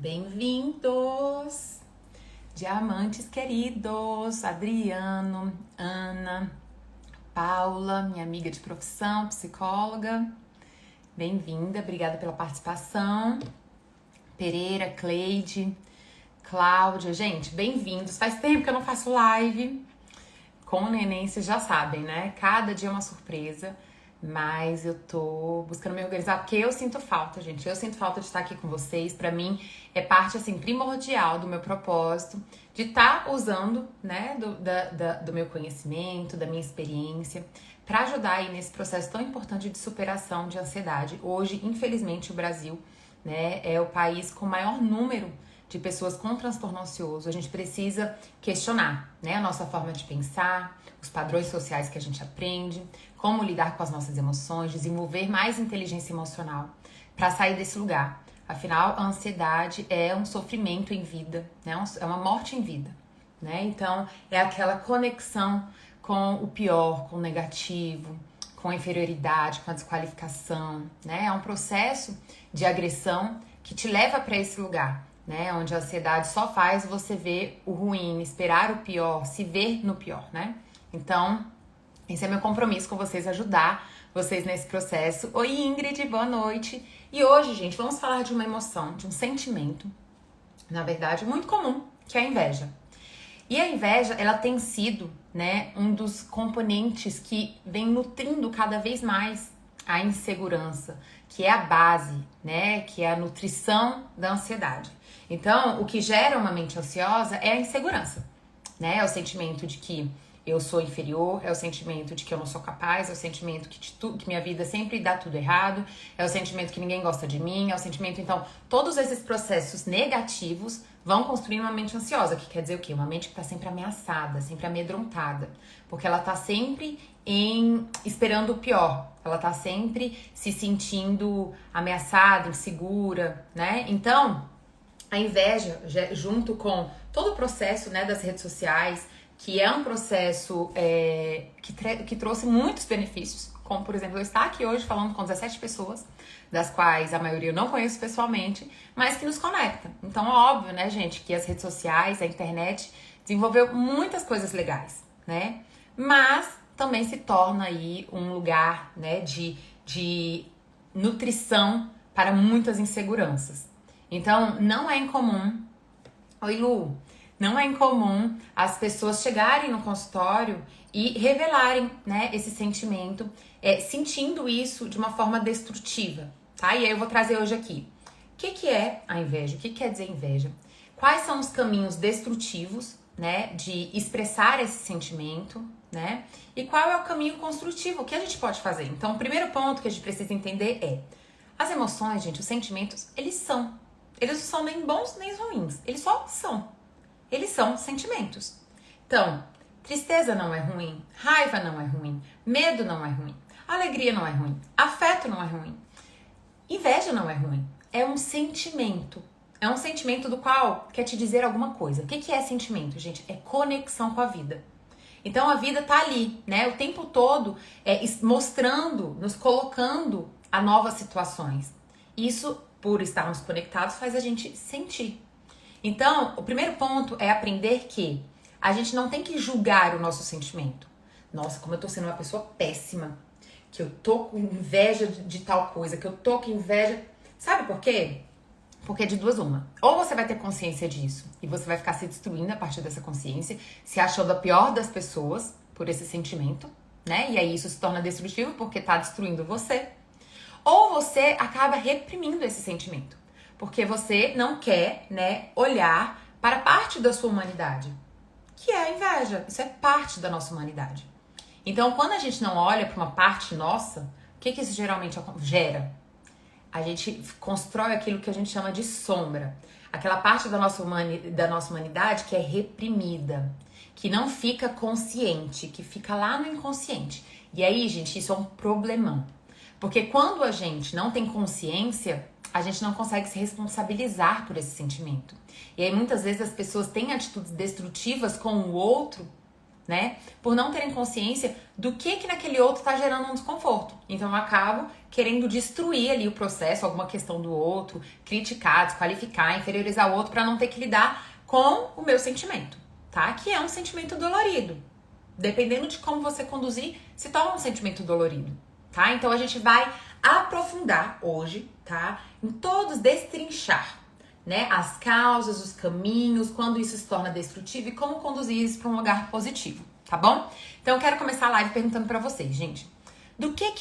Bem-vindos, diamantes queridos, Adriano, Ana, Paula, minha amiga de profissão, psicóloga. Bem-vinda, obrigada pela participação. Pereira, Cleide, Cláudia, gente, bem-vindos. Faz tempo que eu não faço live com o neném, vocês já sabem, né? Cada dia é uma surpresa. Mas eu tô buscando me organizar porque eu sinto falta, gente. Eu sinto falta de estar aqui com vocês. Pra mim, é parte, assim, primordial do meu propósito de estar usando, né, do meu conhecimento, da minha experiência, pra ajudar aí nesse processo tão importante de superação de ansiedade. Hoje, infelizmente, o Brasil, né, é o país com maior número de pessoas com transtorno ansioso. A gente precisa questionar, né, a nossa forma de pensar, os padrões sociais que a gente aprende, como lidar com as nossas emoções, desenvolver mais inteligência emocional para sair desse lugar. Afinal, a ansiedade é um sofrimento em vida, né? É uma morte em vida, né? Então, é aquela conexão com o pior, com o negativo, com a inferioridade, com a desqualificação, né? É um processo de agressão que te leva para esse lugar, né? Onde a ansiedade só faz você ver o ruim, esperar o pior, se ver no pior, né? Então, esse é meu compromisso com vocês, ajudar vocês nesse processo. Oi, Ingrid, boa noite. E hoje, gente, vamos falar de uma emoção, de um sentimento, na verdade, muito comum, que é a inveja. E a inveja, ela tem sido, né, um dos componentes que vem nutrindo cada vez mais a insegurança, que é a base, né, que é a nutrição da ansiedade. Então, o que gera uma mente ansiosa é a insegurança, né, é o sentimento de que eu sou inferior, é o sentimento de que eu não sou capaz, é o sentimento que minha vida sempre dá tudo errado, é o sentimento que ninguém gosta de mim, é o sentimento... Então, todos esses processos negativos vão construir uma mente ansiosa, que quer dizer o quê? Uma mente que tá sempre ameaçada, sempre amedrontada, porque ela tá sempre esperando o pior, ela tá sempre se sentindo ameaçada, insegura, né? Então, a inveja, junto com todo o processo, né, das redes sociais, que é um processo que trouxe muitos benefícios, como, por exemplo, eu estar aqui hoje falando com 17 pessoas, das quais a maioria eu não conheço pessoalmente, mas que nos conecta. Então, é óbvio, né, gente, que as redes sociais, a internet, desenvolveu muitas coisas legais, né? Mas também se torna aí um lugar, né, de nutrição para muitas inseguranças. Então, não é incomum... Oi, Lu! Não é incomum as pessoas chegarem no consultório e revelarem, né, esse sentimento, sentindo isso de uma forma destrutiva, tá? E aí eu vou trazer hoje aqui. O que é a inveja? O que quer dizer inveja? Quais são os caminhos destrutivos, né, de expressar esse sentimento, né? E qual é o caminho construtivo? O que a gente pode fazer? Então, o primeiro ponto que a gente precisa entender é: as emoções, gente, os sentimentos, eles não são nem bons nem ruins, eles só são. Eles são sentimentos. Então, tristeza não é ruim, raiva não é ruim, medo não é ruim, alegria não é ruim, afeto não é ruim, inveja não é ruim. É um sentimento. É um sentimento do qual quer te dizer alguma coisa. O que é sentimento, gente? É conexão com a vida. Então, a vida tá ali, né? O tempo todo mostrando, nos colocando a novas situações. Isso, por estarmos conectados, faz a gente sentir. Então, o primeiro ponto é aprender que a gente não tem que julgar o nosso sentimento. Nossa, como eu tô sendo uma pessoa péssima, que eu tô com inveja de tal coisa, que eu tô com inveja... Sabe por quê? Porque de duas uma. Ou você vai ter consciência disso e você vai ficar se destruindo a partir dessa consciência, se achando a pior das pessoas por esse sentimento, né? E aí isso se torna destrutivo porque tá destruindo você. Ou você acaba reprimindo esse sentimento. Porque você não quer, né, olhar para parte da sua humanidade, que é a inveja. Isso é parte da nossa humanidade. Então, quando a gente não olha para uma parte nossa, o que isso geralmente gera? A gente constrói aquilo que a gente chama de sombra. Aquela parte da nossa humanidade que é reprimida, que não fica consciente, que fica lá no inconsciente. E aí, gente, isso é um problemão. Porque quando a gente não tem consciência, a gente não consegue se responsabilizar por esse sentimento. E aí muitas vezes as pessoas têm atitudes destrutivas com o outro né? Por não terem consciência do que naquele outro tá gerando um desconforto. Então eu acabo querendo destruir ali o processo, alguma questão do outro, criticar, desqualificar, inferiorizar o outro para não ter que lidar com o meu sentimento, tá? Que é um sentimento dolorido. Dependendo de como você conduzir, se torna um sentimento dolorido, tá? Então a gente vai aprofundar hoje, tá? Em todos, destrinchar, né? As causas, os caminhos, quando isso se torna destrutivo e como conduzir isso para um lugar positivo, tá bom? Então eu quero começar a live perguntando para vocês, gente.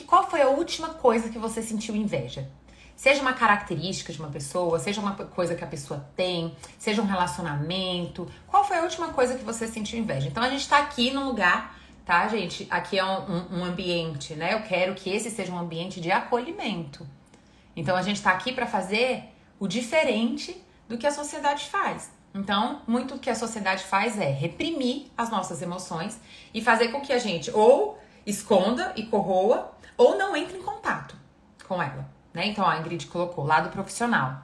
Qual foi a última coisa que você sentiu inveja? Seja uma característica de uma pessoa, seja uma coisa que a pessoa tem, seja um relacionamento. Qual foi a última coisa que você sentiu inveja? Então a gente tá aqui num lugar, tá, gente? Aqui é um ambiente, né? Eu quero que esse seja um ambiente de acolhimento. Então a gente tá aqui para fazer o diferente do que a sociedade faz. Então, muito do que a sociedade faz é reprimir as nossas emoções e fazer com que a gente ou esconda e corroa ou não entre em contato com ela. Né? Então, a Ingrid colocou lado profissional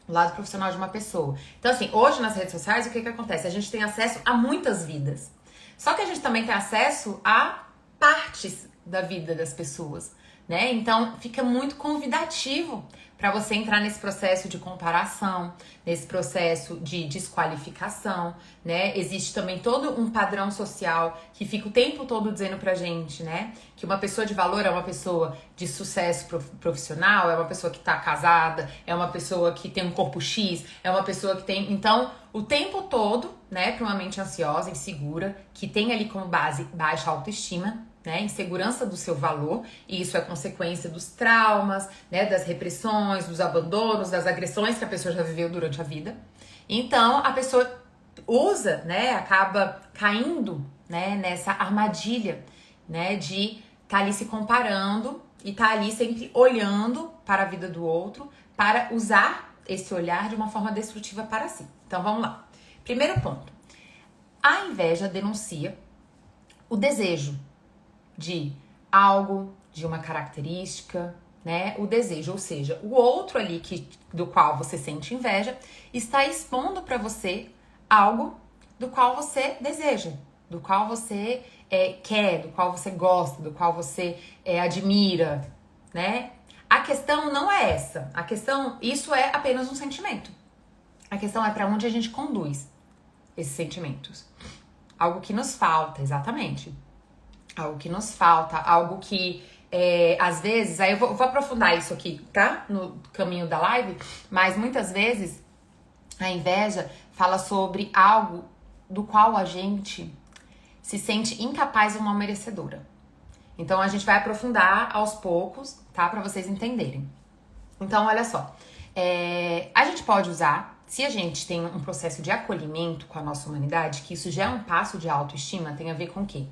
de uma pessoa. Então, assim, hoje nas redes sociais, o que acontece? A gente tem acesso a muitas vidas. Só que a gente também tem acesso a partes da vida das pessoas, né? Então, fica muito convidativo para você entrar nesse processo de comparação, nesse processo de desqualificação, né? Existe também todo um padrão social que fica o tempo todo dizendo pra gente, né? Que uma pessoa de valor é uma pessoa de sucesso profissional, é uma pessoa que tá casada, é uma pessoa que tem um corpo X, é uma pessoa que tem... Então, o tempo todo, né? Pra uma mente ansiosa, insegura, que tem ali como base baixa autoestima, né, insegurança do seu valor, e isso é consequência dos traumas, né, das repressões, dos abandonos, das agressões que a pessoa já viveu durante a vida. Então, a pessoa usa, né, acaba caindo, né, nessa armadilha, né, de estar ali se comparando e estar ali sempre olhando para a vida do outro, para usar esse olhar de uma forma destrutiva para si. Então, vamos lá. Primeiro ponto. A inveja denuncia o desejo de algo, de uma característica, né? O desejo, ou seja, o outro ali do qual você sente inveja está expondo para você algo do qual você deseja, do qual você quer, do qual você gosta, do qual você admira, né? A questão não é essa. A questão, isso é apenas um sentimento. A questão é para onde a gente conduz esses sentimentos. Algo que nos falta, exatamente. Algo que nos falta, algo que às vezes, aí eu vou aprofundar isso aqui, tá? No caminho da live, mas muitas vezes a inveja fala sobre algo do qual a gente se sente incapaz ou não merecedora. Então a gente vai aprofundar aos poucos, tá? Pra vocês entenderem. Então, olha só, a gente pode usar, se a gente tem um processo de acolhimento com a nossa humanidade, que isso já é um passo de autoestima, tem a ver com o quê?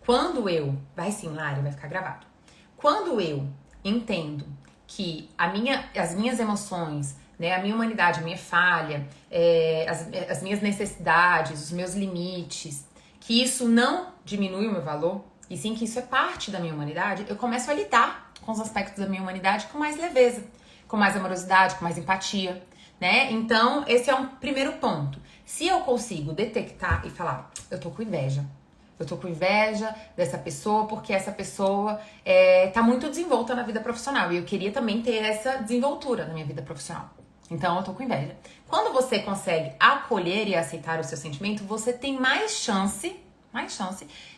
Quando eu... Vai sim, Lari, vai ficar gravado. Quando eu entendo que as minhas emoções, né, a minha humanidade, a minha falha, as minhas necessidades, os meus limites, que isso não diminui o meu valor, e sim que isso é parte da minha humanidade, eu começo a lidar com os aspectos da minha humanidade com mais leveza, com mais amorosidade, com mais empatia, né? Então, esse é um primeiro ponto. Se eu consigo detectar e falar, eu tô com inveja, eu tô com inveja dessa pessoa porque essa pessoa tá muito desenvolta na vida profissional. E eu queria também ter essa desenvoltura na minha vida profissional. Então, eu tô com inveja. Quando você consegue acolher e aceitar o seu sentimento, você tem mais chance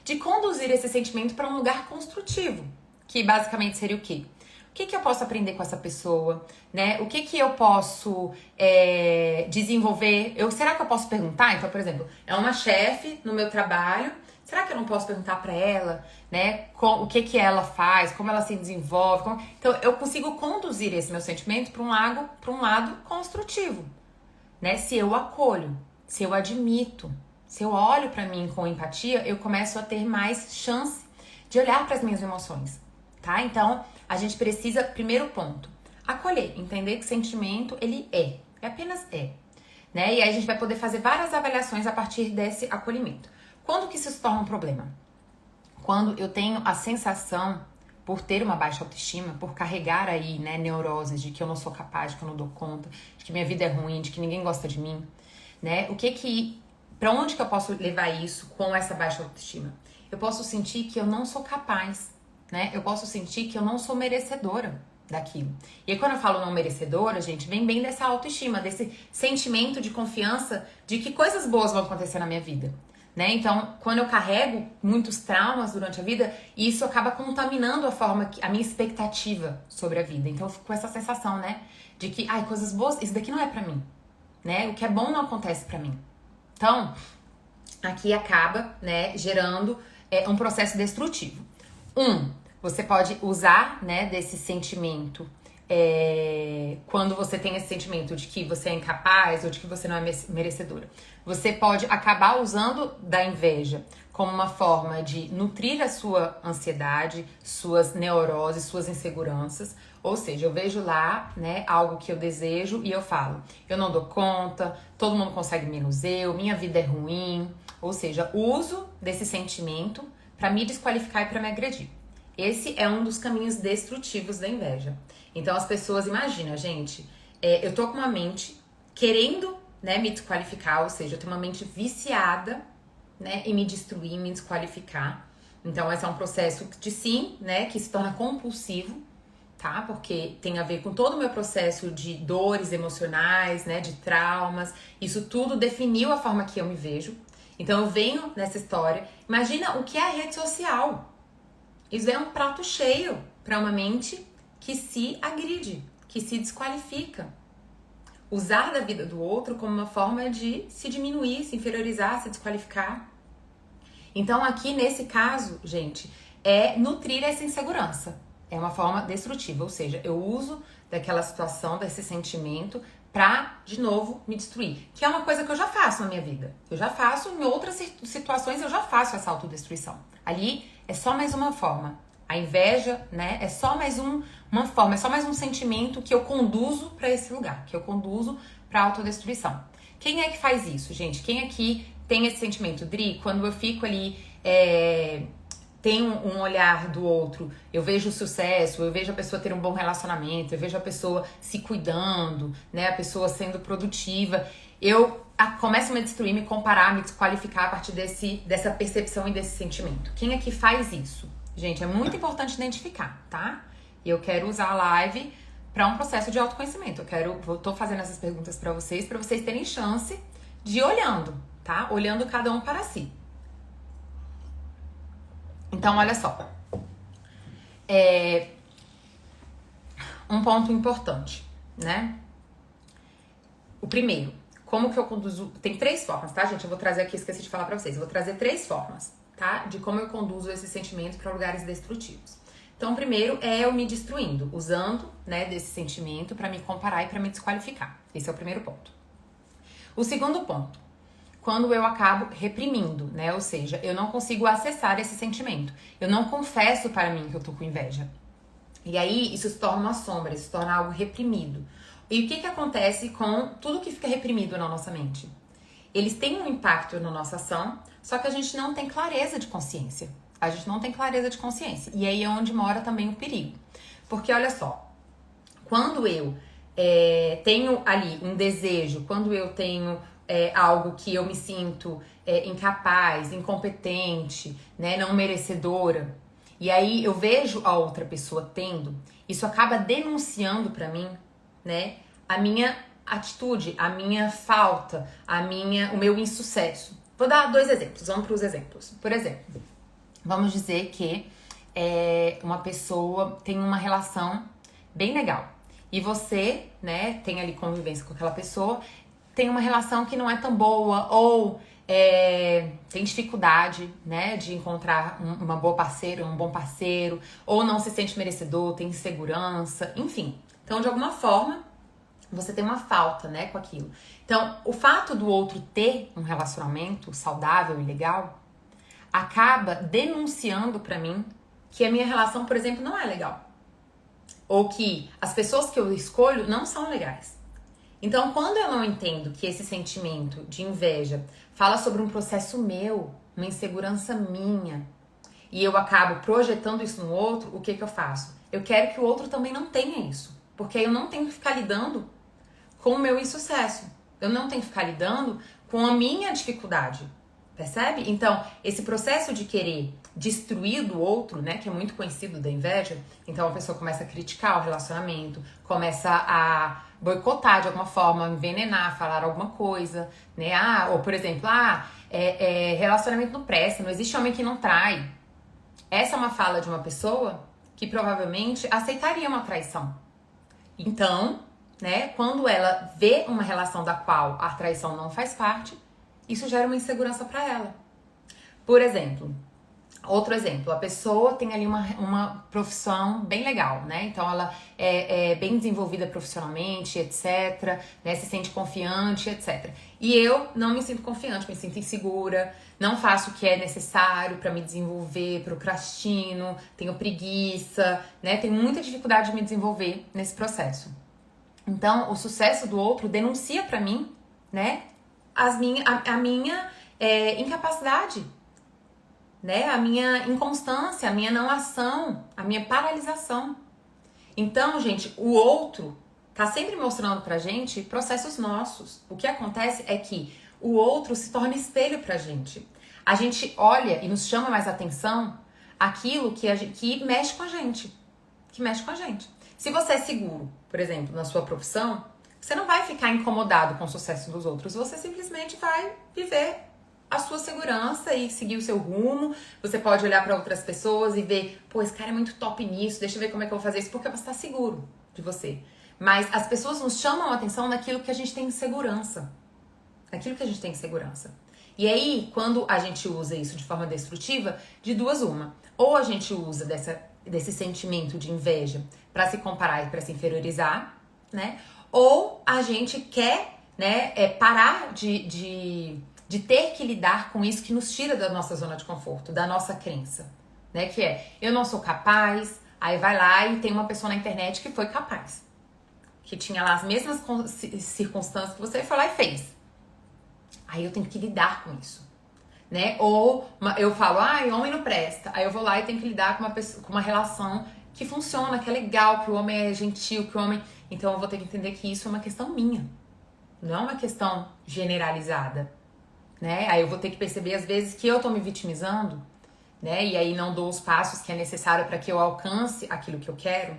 de conduzir esse sentimento para um lugar construtivo. Que basicamente seria o quê? O que eu posso aprender com essa pessoa, né? O que eu posso desenvolver? Será que eu posso perguntar? Então, por exemplo, é uma chefe no meu trabalho. Será que eu não posso perguntar pra ela, né, o que ela faz, como ela se desenvolve? Então, eu consigo conduzir esse meu sentimento para um lado construtivo, né? Se eu acolho, se eu admito, se eu olho pra mim com empatia, eu começo a ter mais chance de olhar para as minhas emoções, tá? Então, a gente precisa, primeiro ponto, acolher, entender que sentimento, ele apenas né? E aí a gente vai poder fazer várias avaliações a partir desse acolhimento. Quando que isso se torna um problema? Quando eu tenho a sensação, por ter uma baixa autoestima, por carregar aí, né, neuroses de que eu não sou capaz, de que eu não dou conta, de que minha vida é ruim, de que ninguém gosta de mim, né? O que Pra onde que eu posso levar isso com essa baixa autoestima? Eu posso sentir que eu não sou capaz, né? Eu posso sentir que eu não sou merecedora daquilo. E aí quando eu falo não merecedora, gente, vem bem dessa autoestima, desse sentimento de confiança de que coisas boas vão acontecer na minha vida, né? Então, quando eu carrego muitos traumas durante a vida, isso acaba contaminando a minha expectativa sobre a vida. Então eu fico com essa sensação, né, de que, ai, coisas boas, isso daqui não é pra mim, né? O que é bom não acontece pra mim. Então, aqui acaba, né, gerando um processo destrutivo. Você pode usar, né, desse sentimento quando você tem esse sentimento de que você é incapaz ou de que você não é merecedora. Você pode acabar usando da inveja como uma forma de nutrir a sua ansiedade, suas neuroses, suas inseguranças. Ou seja, eu vejo lá, né, algo que eu desejo e eu falo, eu não dou conta, todo mundo consegue menos eu, minha vida é ruim. Ou seja, uso desse sentimento para me desqualificar e para me agredir. Esse é um dos caminhos destrutivos da inveja. Então as pessoas, imagina, gente, eu tô com uma mente querendo, né, me desqualificar, ou seja, eu tenho uma mente viciada, né, em me destruir, me desqualificar. Então esse é um processo de sim, né, que se torna compulsivo, tá? Porque tem a ver com todo o meu processo de dores emocionais, né, de traumas. Isso tudo definiu a forma que eu me vejo. Então eu venho nessa história. Imagina o que é a rede social. Isso é um prato cheio para uma mente que se agride, que se desqualifica. Usar da vida do outro como uma forma de se diminuir, se inferiorizar, se desqualificar. Então aqui nesse caso, gente, é nutrir essa insegurança. É uma forma destrutiva, ou seja, eu uso daquela situação, desse sentimento pra, de novo, me destruir. Que é uma coisa que eu já faço na minha vida. Eu já faço, em outras situações eu já faço essa autodestruição. Ali é só mais uma forma. A inveja, né, é só mais uma forma, é só mais um sentimento que eu conduzo pra esse lugar, que eu conduzo pra autodestruição. Quem é que faz isso, gente? Quem aqui tem esse sentimento? Dri, quando eu fico ali, tem um olhar do outro, eu vejo o sucesso, eu vejo a pessoa ter um bom relacionamento, eu vejo a pessoa se cuidando, né, a pessoa sendo produtiva, eu começo a me destruir, me comparar, me desqualificar a partir dessa percepção e desse sentimento. Quem é que faz isso? Gente, é muito importante identificar, tá? E eu quero usar a live para um processo de autoconhecimento. Tô fazendo essas perguntas para vocês terem chance de ir olhando, tá? Olhando cada um para si. Então, olha só. Um ponto importante, né? O primeiro, como que eu conduzo... Tem 3 formas, tá, gente? Eu vou trazer aqui, esqueci de falar pra vocês. Eu vou trazer 3 formas, tá? De como eu conduzo esses sentimentos para lugares destrutivos. Então, o primeiro é eu me destruindo, usando, né, desse sentimento para me comparar e para me desqualificar. Esse é o primeiro ponto. O segundo ponto, quando eu acabo reprimindo, né? Ou seja, eu não consigo acessar esse sentimento. Eu não confesso para mim que eu tô com inveja. E aí, isso se torna uma sombra, isso se torna algo reprimido. E o que acontece com tudo que fica reprimido na nossa mente? Eles têm um impacto na nossa ação, só que a gente não tem clareza de consciência. A gente não tem clareza de consciência. E aí é onde mora também o perigo. Porque, olha só, quando eu tenho ali um desejo, quando eu tenho algo que eu me sinto incapaz, incompetente, né, não merecedora, e aí eu vejo a outra pessoa tendo, isso acaba denunciando pra mim, né, a minha atitude, a minha falta, o meu insucesso. Vou dar 2 exemplos, vamos para os exemplos. Por exemplo, vamos dizer que uma pessoa tem uma relação bem legal e você, né, tem ali convivência com aquela pessoa, tem uma relação que não é tão boa ou tem dificuldade, né, de encontrar uma boa parceira, um bom parceiro, ou não se sente merecedor, tem insegurança, enfim. Então, de alguma forma, você tem uma falta, né, com aquilo. Então, o fato do outro ter um relacionamento saudável e legal acaba denunciando pra mim que a minha relação, por exemplo, não é legal. Ou que as pessoas que eu escolho não são legais. Então, quando eu não entendo que esse sentimento de inveja fala sobre um processo meu, uma insegurança minha, e eu acabo projetando isso no outro, o que eu faço? Eu quero que o outro também não tenha isso. Porque aí eu não tenho que ficar lidando com o meu insucesso. Eu não tenho que ficar lidando com a minha dificuldade, percebe? Então, esse processo de querer destruir do outro, né, que é muito conhecido da inveja, então a pessoa começa a criticar o relacionamento, começa a boicotar de alguma forma, envenenar, falar alguma coisa, né? Ou por exemplo, relacionamento não presta, não existe homem que não trai. Essa é uma fala de uma pessoa que provavelmente aceitaria uma traição. Então, né, quando ela vê uma relação da qual a traição não faz parte, isso gera uma insegurança para ela. Por exemplo, outro exemplo, a pessoa tem ali uma profissão bem legal, né? Então ela é bem desenvolvida profissionalmente, etc, né? Se sente confiante, etc. E eu não me sinto confiante, me sinto insegura, não faço o que é necessário para me desenvolver, procrastino, tenho preguiça, né? Tenho muita dificuldade de me desenvolver nesse processo. Então, o sucesso do outro denuncia para mim, né? A minha incapacidade, né? A minha inconstância, a minha não ação, a minha paralisação. Então, gente, o outro tá sempre mostrando pra gente processos nossos. O que acontece é que o outro se torna espelho pra gente. A gente olha e nos chama mais atenção aquilo que mexe com a gente. Que mexe com a gente. Se você é seguro, por exemplo, na sua profissão, você não vai ficar incomodado com o sucesso dos outros. Você simplesmente vai viver a sua segurança e seguir o seu rumo. Você pode olhar para outras pessoas e ver, pô, esse cara é muito top nisso, deixa eu ver como é que eu vou fazer isso, porque você está seguro de você. Mas as pessoas nos chamam a atenção naquilo que a gente tem insegurança. Naquilo que a gente tem insegurança. E aí, quando a gente usa isso de forma destrutiva, de duas uma. Ou a gente usa desse sentimento de inveja para se comparar e para se inferiorizar, né? Ou a gente quer, né, parar de ter que lidar com isso que nos tira da nossa zona de conforto, da nossa crença, né? Que é, eu não sou capaz, aí vai lá e tem uma pessoa na internet que foi capaz. Que tinha lá as mesmas circunstâncias que você foi lá e fez. Aí eu tenho que lidar com isso, né? Ou eu falo, homem não presta. Aí eu vou lá e tenho que lidar com uma relação que funciona, que é legal, que o homem é gentil, que o homem... Então eu vou ter que entender que isso é uma questão minha. Não é uma questão generalizada, né? Aí eu vou ter que perceber às vezes que eu tô me vitimizando, né? E aí não dou os passos que é necessário para que eu alcance aquilo que eu quero.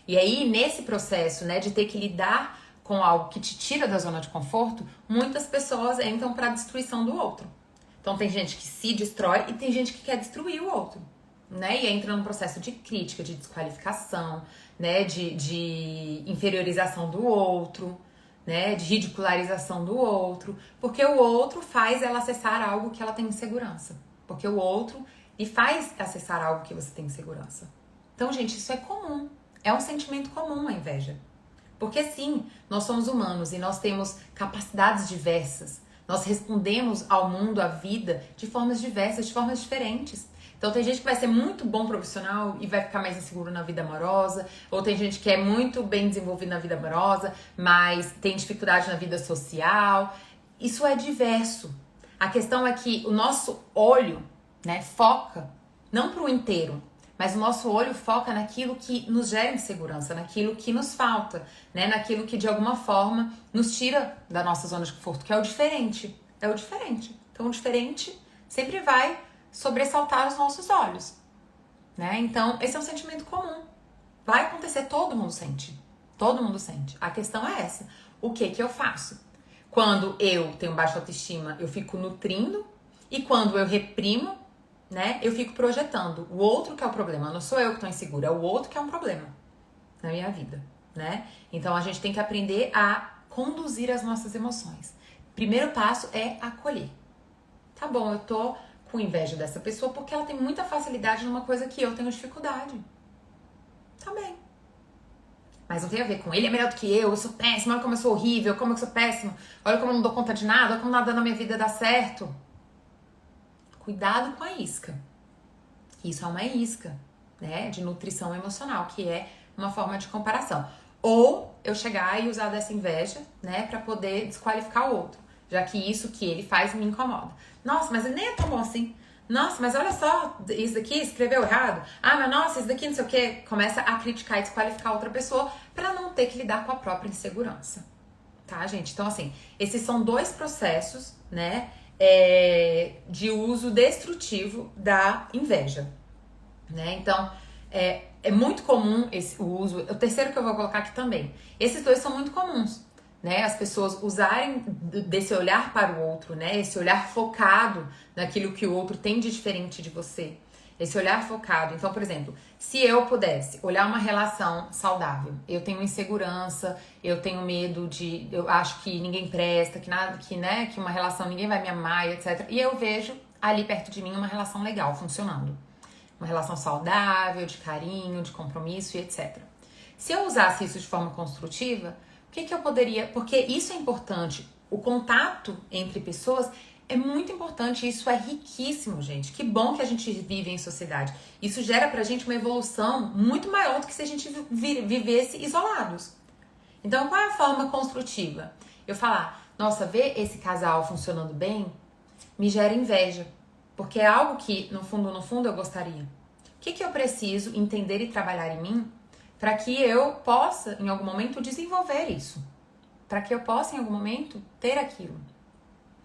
E aí nesse processo, né, de ter que lidar com algo que te tira da zona de conforto, muitas pessoas entram para a destruição do outro. Então tem gente que se destrói e tem gente que quer destruir o outro, né? E entra num processo de crítica, de desqualificação, né? De inferiorização do outro, né? De ridicularização do outro, porque o outro faz ela acessar algo que ela tem insegurança. Porque o outro lhe faz acessar algo que você tem insegurança. Então, gente, isso é comum. É um sentimento comum a inveja. Porque sim, nós somos humanos e nós temos capacidades diversas. Nós respondemos ao mundo, à vida, de formas diversas, de formas diferentes. Então tem gente que vai ser muito bom profissional e vai ficar mais inseguro na vida amorosa, ou tem gente que é muito bem desenvolvido na vida amorosa, mas tem dificuldade na vida social. Isso é diverso. A questão é que o nosso olho, né, foca, não para o inteiro, mas o nosso olho foca naquilo que nos gera insegurança, naquilo que nos falta, né? Naquilo que de alguma forma nos tira da nossa zona de conforto, que é o diferente. É o diferente. Então o diferente sempre vai sobressaltar os nossos olhos, né? Então esse é um sentimento comum. Vai acontecer, todo mundo sente. Todo mundo sente. A questão é essa. O que eu faço? Quando eu tenho baixa autoestima, eu fico nutrindo, e quando eu reprimo, né, eu fico projetando o outro que é o problema. Não sou eu que estou insegura, é o outro que é um problema na minha vida, né? Então a gente tem que aprender a conduzir as nossas emoções. Primeiro passo é acolher. Tá bom, eu tô com inveja dessa pessoa porque ela tem muita facilidade numa coisa que eu tenho dificuldade. Tá bem. Mas não tem a ver com ele é melhor do que eu sou péssima, olha como eu sou horrível, como eu sou péssima, olha como eu não dou conta de nada, olha como nada na minha vida dá certo. Cuidado com a isca. Isso é uma isca, né, de nutrição emocional, que é uma forma de comparação. Ou eu chegar e usar dessa inveja, né, pra poder desqualificar o outro, já que isso que ele faz me incomoda. Nossa, mas ele nem é tão bom assim. Nossa, mas olha só, isso daqui escreveu errado. Mas nossa, isso daqui não sei o quê. Começa a criticar e desqualificar outra pessoa pra não ter que lidar com a própria insegurança. tá, gente? Então, assim, esses são dois processos, né, de uso destrutivo da inveja, né? Então, é muito comum o uso. O terceiro que eu vou colocar aqui também. Esses dois são muito comuns, né? As pessoas usarem desse olhar para o outro, né? Esse olhar focado naquilo que o outro tem de diferente de você. Esse olhar focado. Então, por exemplo, se eu pudesse olhar uma relação saudável, eu tenho insegurança, eu tenho medo eu acho que ninguém presta, que uma relação ninguém vai me amar, etc. E eu vejo ali perto de mim uma relação legal funcionando. Uma relação saudável, de carinho, de compromisso e etc. Se eu usasse isso de forma construtiva, o que eu poderia... Porque isso é importante. O contato entre pessoas é muito importante. Isso é riquíssimo, gente. Que bom que a gente vive em sociedade. Isso gera pra gente uma evolução muito maior do que se a gente vivesse isolados. Então, qual é a forma construtiva? Eu falar, nossa, ver esse casal funcionando bem me gera inveja. Porque é algo que, no fundo, eu gostaria. O que eu preciso entender e trabalhar em mim para que eu possa, em algum momento, desenvolver isso? Para que eu possa, em algum momento, ter aquilo.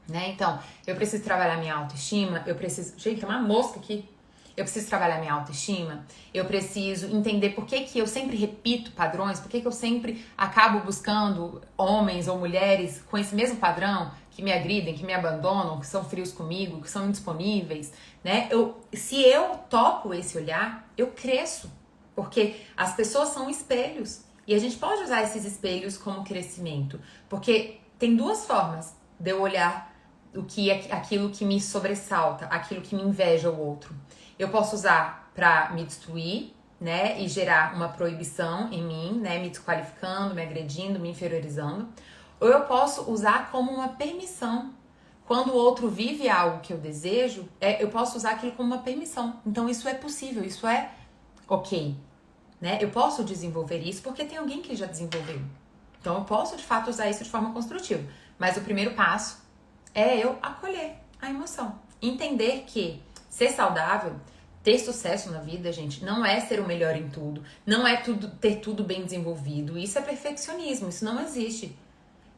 Né? Então, eu preciso trabalhar minha autoestima, eu preciso... Gente, tem uma mosca aqui. Eu preciso trabalhar minha autoestima, eu preciso entender por que eu sempre repito padrões, por que eu sempre acabo buscando homens ou mulheres com esse mesmo padrão, que me agridem, que me abandonam, que são frios comigo, que são indisponíveis, né? Se eu topo esse olhar, eu cresço, porque as pessoas são espelhos e a gente pode usar esses espelhos como crescimento, porque tem duas formas de eu olhar aquilo que me sobressalta, aquilo que me inveja o outro. Eu posso usar para me destruir, né, e gerar uma proibição em mim, né, me desqualificando, me agredindo, me inferiorizando. Ou eu posso usar como uma permissão. Quando o outro vive algo que eu desejo, eu posso usar aquilo como uma permissão. Então isso é possível, isso é ok, né? Eu posso desenvolver isso porque tem alguém que já desenvolveu. Então eu posso de fato usar isso de forma construtiva. Mas o primeiro passo é eu acolher a emoção, entender que ser saudável, ter sucesso na vida, gente, não é ser o melhor em tudo, não é ter tudo bem desenvolvido. Isso é perfeccionismo, isso não existe.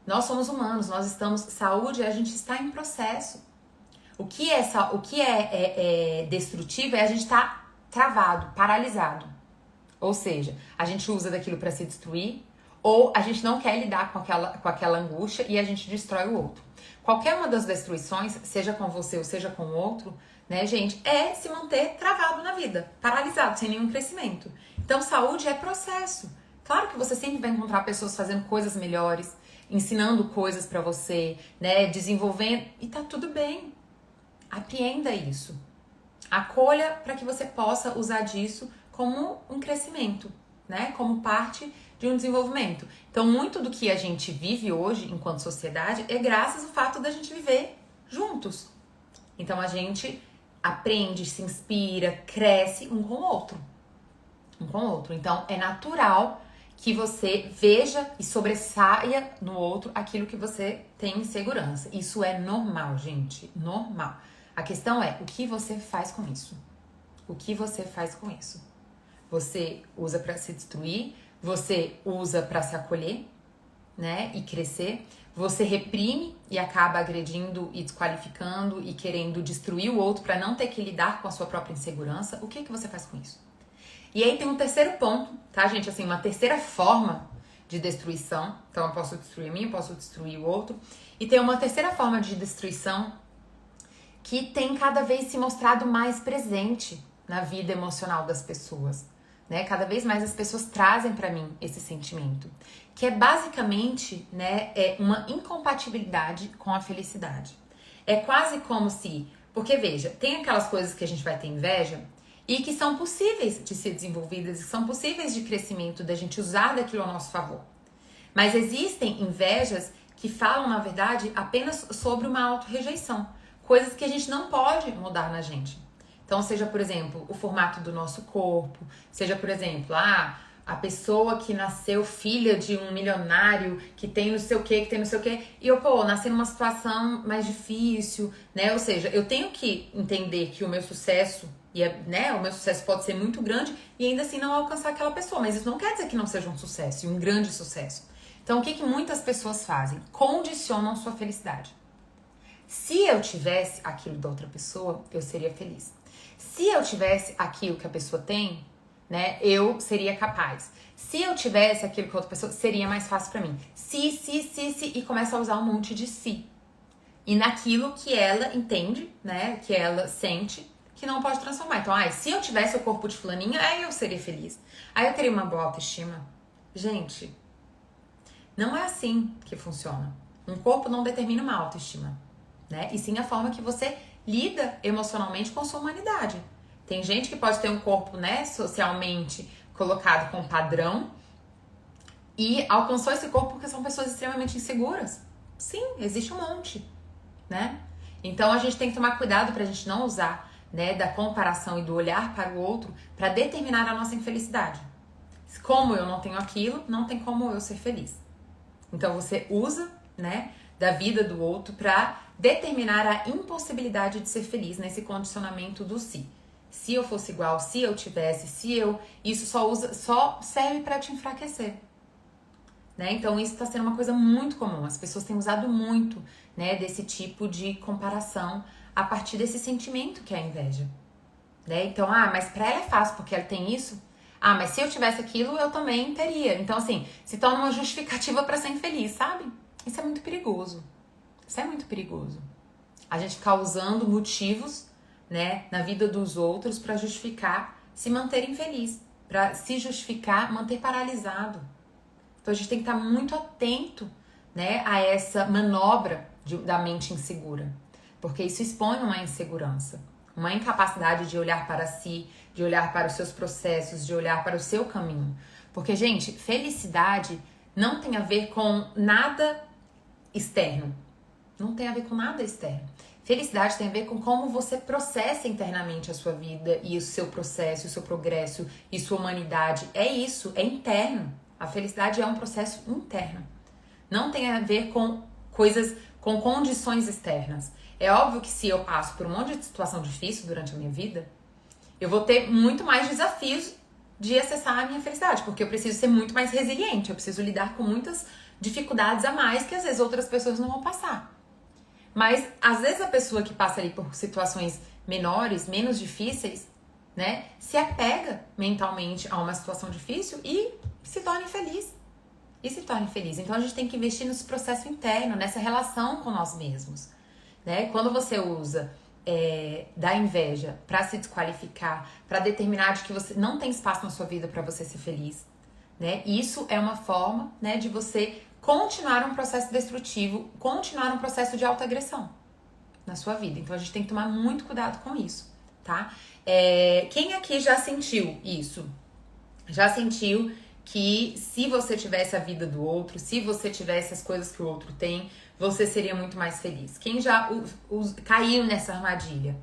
Nós somos humanos, nós estamos... Saúde, a gente está em processo. O que é destrutivo é a gente estar travado, paralisado. Ou seja, a gente usa daquilo para se destruir, ou a gente não quer lidar com aquela angústia e a gente destrói o outro. Qualquer uma das destruições, seja com você ou seja com o outro, né, gente, é se manter travado na vida, paralisado, sem nenhum crescimento. Então, saúde é processo. Claro que você sempre vai encontrar pessoas fazendo coisas melhores, ensinando coisas pra você, né, desenvolvendo, e tá tudo bem. Apreenda isso. Acolha para que você possa usar disso como um crescimento, né, como parte de um desenvolvimento. Então, muito do que a gente vive hoje enquanto sociedade é graças ao fato da gente viver juntos. Então, a gente aprende, se inspira, cresce um com o outro. Um com o outro. Então, é natural que você veja e sobressaia no outro aquilo que você tem insegurança. Isso é normal, gente. Normal. A questão é, o que você faz com isso? O que você faz com isso? Você usa para se destruir? Você usa para se acolher, né? E crescer? Você reprime e acaba agredindo e desqualificando e querendo destruir o outro para não ter que lidar com a sua própria insegurança? O que você faz com isso? E aí tem um terceiro ponto, tá, gente? Assim, uma terceira forma de destruição. Então eu posso destruir a mim, eu posso destruir o outro. E tem uma terceira forma de destruição que tem cada vez se mostrado mais presente na vida emocional das pessoas, né? Cada vez mais as pessoas trazem pra mim esse sentimento, que é basicamente, né, uma incompatibilidade com a felicidade. É quase como se... Porque, veja, tem aquelas coisas que a gente vai ter inveja e que são possíveis de ser desenvolvidas, e são possíveis de crescimento, da gente usar daquilo a nosso favor. Mas existem invejas que falam, na verdade, apenas sobre uma auto-rejeição. Coisas que a gente não pode mudar na gente. Então, seja, por exemplo, o formato do nosso corpo, seja, por exemplo, a pessoa que nasceu filha de um milionário, que tem não sei o que tem não sei o que, e eu, nasci numa situação mais difícil, né? Ou seja, eu tenho que entender que o meu sucesso, né, o meu sucesso pode ser muito grande e ainda assim não alcançar aquela pessoa, mas isso não quer dizer que não seja um sucesso, e um grande sucesso. Então, o que muitas pessoas fazem? Condicionam sua felicidade. Se eu tivesse aquilo da outra pessoa, eu seria feliz. Se eu tivesse aquilo que a pessoa tem, né, eu seria capaz. Se eu tivesse aquilo que a outra pessoa, seria mais fácil pra mim. Se, e começa a usar um monte de si. E naquilo que ela entende, né, que ela sente, que não pode transformar. Então, se eu tivesse o corpo de fulaninha, aí eu seria feliz. Aí eu teria uma boa autoestima. Gente, não é assim que funciona. Um corpo não determina uma autoestima, né? E sim a forma que você lida emocionalmente com sua humanidade. Tem gente que pode ter um corpo, né, socialmente colocado com padrão e alcançou esse corpo porque são pessoas extremamente inseguras. Sim, existe um monte, né? Então a gente tem que tomar cuidado pra gente não usar, né, da comparação e do olhar para o outro para determinar a nossa infelicidade. Como eu não tenho aquilo, não tem como eu ser feliz. Então você usa, né, da vida do outro para determinar a impossibilidade de ser feliz nesse condicionamento do si. Se eu fosse igual, se eu tivesse, isso só serve para te enfraquecer, né? Então isso está sendo uma coisa muito comum. As pessoas têm usado muito, né, desse tipo de comparação a partir desse sentimento que é a inveja, né? Então, mas para ela é fácil porque ela tem isso. Mas se eu tivesse aquilo, eu também teria. Então, assim, se torna uma justificativa para ser infeliz, sabe? Isso é muito perigoso. Isso é muito perigoso. A gente ficar usando motivos, né, na vida dos outros para justificar se manter infeliz, para se justificar manter paralisado. Então a gente tem que estar muito atento, né, a essa manobra da mente insegura, porque isso expõe uma insegurança, uma incapacidade de olhar para si, de olhar para os seus processos, de olhar para o seu caminho. Porque, gente, felicidade não tem a ver com nada externo. Não tem a ver com nada externo. Felicidade tem a ver com como você processa internamente a sua vida e o seu processo, o seu progresso e sua humanidade. É isso, é interno. A felicidade é um processo interno. Não tem a ver com coisas, com condições externas. É óbvio que se eu passo por um monte de situação difícil durante a minha vida, eu vou ter muito mais desafios de acessar a minha felicidade, porque eu preciso ser muito mais resiliente, eu preciso lidar com muitas dificuldades a mais que às vezes outras pessoas não vão passar. Mas às vezes a pessoa que passa ali por situações menores, menos difíceis, né, se apega mentalmente a uma situação difícil e se torna infeliz. Então a gente tem que investir nesse processo interno, nessa relação com nós mesmos, né? Quando você usa da inveja para se desqualificar, para determinar de que você não tem espaço na sua vida para você ser feliz, né? Isso é uma forma, né, de você continuar um processo destrutivo, continuar um processo de autoagressão na sua vida. Então a gente tem que tomar muito cuidado com isso, tá? Quem aqui já sentiu isso? Já sentiu que se você tivesse a vida do outro, se você tivesse as coisas que o outro tem, você seria muito mais feliz? Quem já caiu nessa armadilha,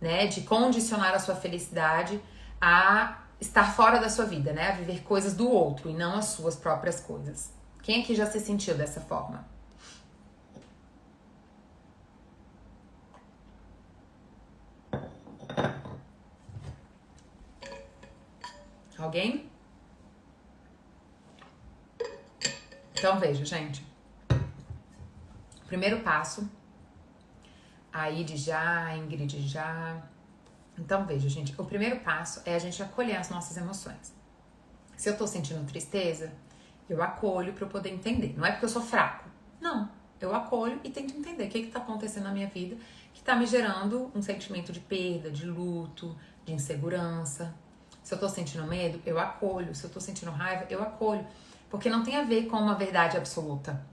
né, de condicionar a sua felicidade a estar fora da sua vida, né, a viver coisas do outro e não as suas próprias coisas? Quem aqui já se sentiu dessa forma? Alguém? Então veja, gente. Primeiro passo, a Ide já, a Ingrid já. Então veja, gente, o primeiro passo é a gente acolher as nossas emoções. Se eu tô sentindo tristeza, eu acolho para eu poder entender. Não é porque eu sou fraco. Não. Eu acolho e tento entender o que tá acontecendo na minha vida que tá me gerando um sentimento de perda, de luto, de insegurança. Se eu tô sentindo medo, eu acolho. Se eu tô sentindo raiva, eu acolho. Porque não tem a ver com uma verdade absoluta.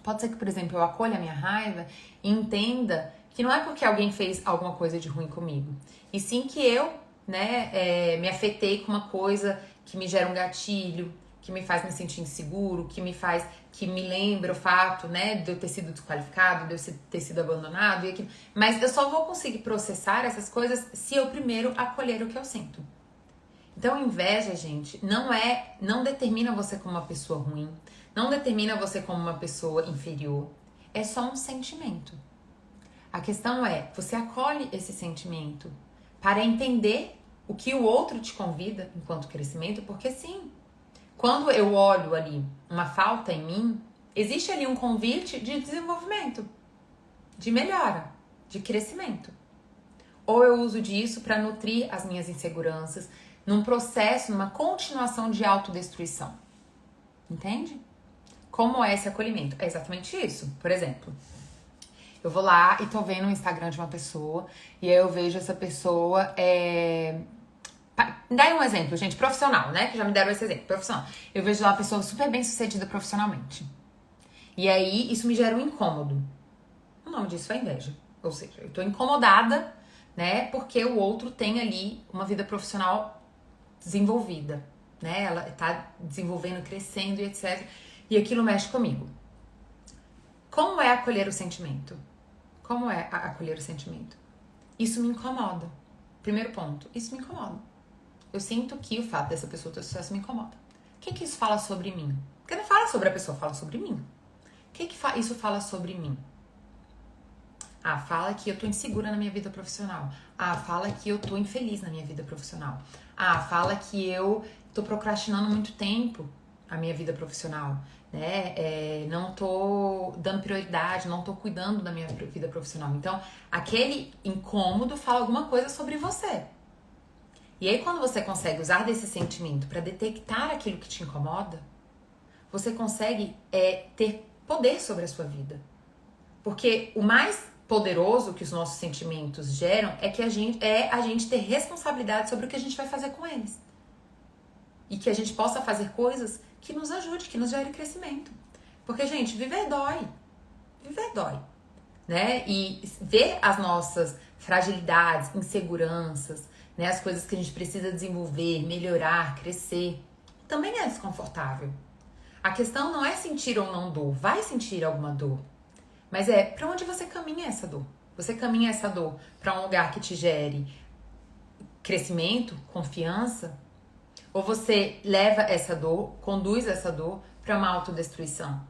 Pode ser que, por exemplo, eu acolha a minha raiva e entenda que não é porque alguém fez alguma coisa de ruim comigo. E sim que eu, né, me afetei com uma coisa que me gera um gatilho, que me faz me sentir inseguro, que me lembra o fato, né, de eu ter sido desqualificado, de eu ter sido abandonado. Mas eu só vou conseguir processar essas coisas se eu primeiro acolher o que eu sinto. Então, inveja, gente, não determina você como uma pessoa ruim, não determina você como uma pessoa inferior. É só um sentimento. A questão é, você acolhe esse sentimento para entender o que o outro te convida enquanto crescimento, porque sim, quando eu olho ali uma falta em mim, existe ali um convite de desenvolvimento, de melhora, de crescimento. Ou eu uso disso para nutrir as minhas inseguranças, num processo, numa continuação de autodestruição. Entende? Como é esse acolhimento? É exatamente isso. Por exemplo, eu vou lá e tô vendo o Instagram de uma pessoa, e aí eu vejo essa pessoa Dá um exemplo, gente, profissional, né? Que já me deram esse exemplo, profissional. Eu vejo lá uma pessoa super bem sucedida profissionalmente. E aí, isso me gera um incômodo. O nome disso é inveja. Ou seja, eu tô incomodada, né? Porque o outro tem ali uma vida profissional desenvolvida, né? Ela tá desenvolvendo, crescendo e etc. E aquilo mexe comigo. Como é acolher o sentimento? Como é acolher o sentimento? Isso me incomoda. Primeiro ponto, isso me incomoda. Eu sinto que o fato dessa pessoa ter sucesso me incomoda. O que isso fala sobre mim? Porque não fala sobre a pessoa, fala sobre mim. O que isso fala sobre mim? Ah, fala que eu tô insegura na minha vida profissional. Ah, fala que eu tô infeliz na minha vida profissional. Ah, fala que eu tô procrastinando muito tempo a minha vida profissional, né? Não tô dando prioridade, não tô cuidando da minha vida profissional. Então, aquele incômodo fala alguma coisa sobre você. E aí, quando você consegue usar desse sentimento para detectar aquilo que te incomoda, você consegue ter poder sobre a sua vida. Porque o mais poderoso que os nossos sentimentos geram é que a gente ter responsabilidade sobre o que a gente vai fazer com eles. E que a gente possa fazer coisas que nos ajude, que nos gere crescimento. Porque, gente, viver dói. Viver dói. Né? E ver as nossas fragilidades, inseguranças, né? As coisas que a gente precisa desenvolver, melhorar, crescer, também é desconfortável. A questão não é sentir ou não dor. Vai sentir alguma dor. Mas é para onde você caminha essa dor. Você caminha essa dor para um lugar que te gere crescimento, confiança? Ou você leva essa dor, conduz essa dor para uma autodestruição?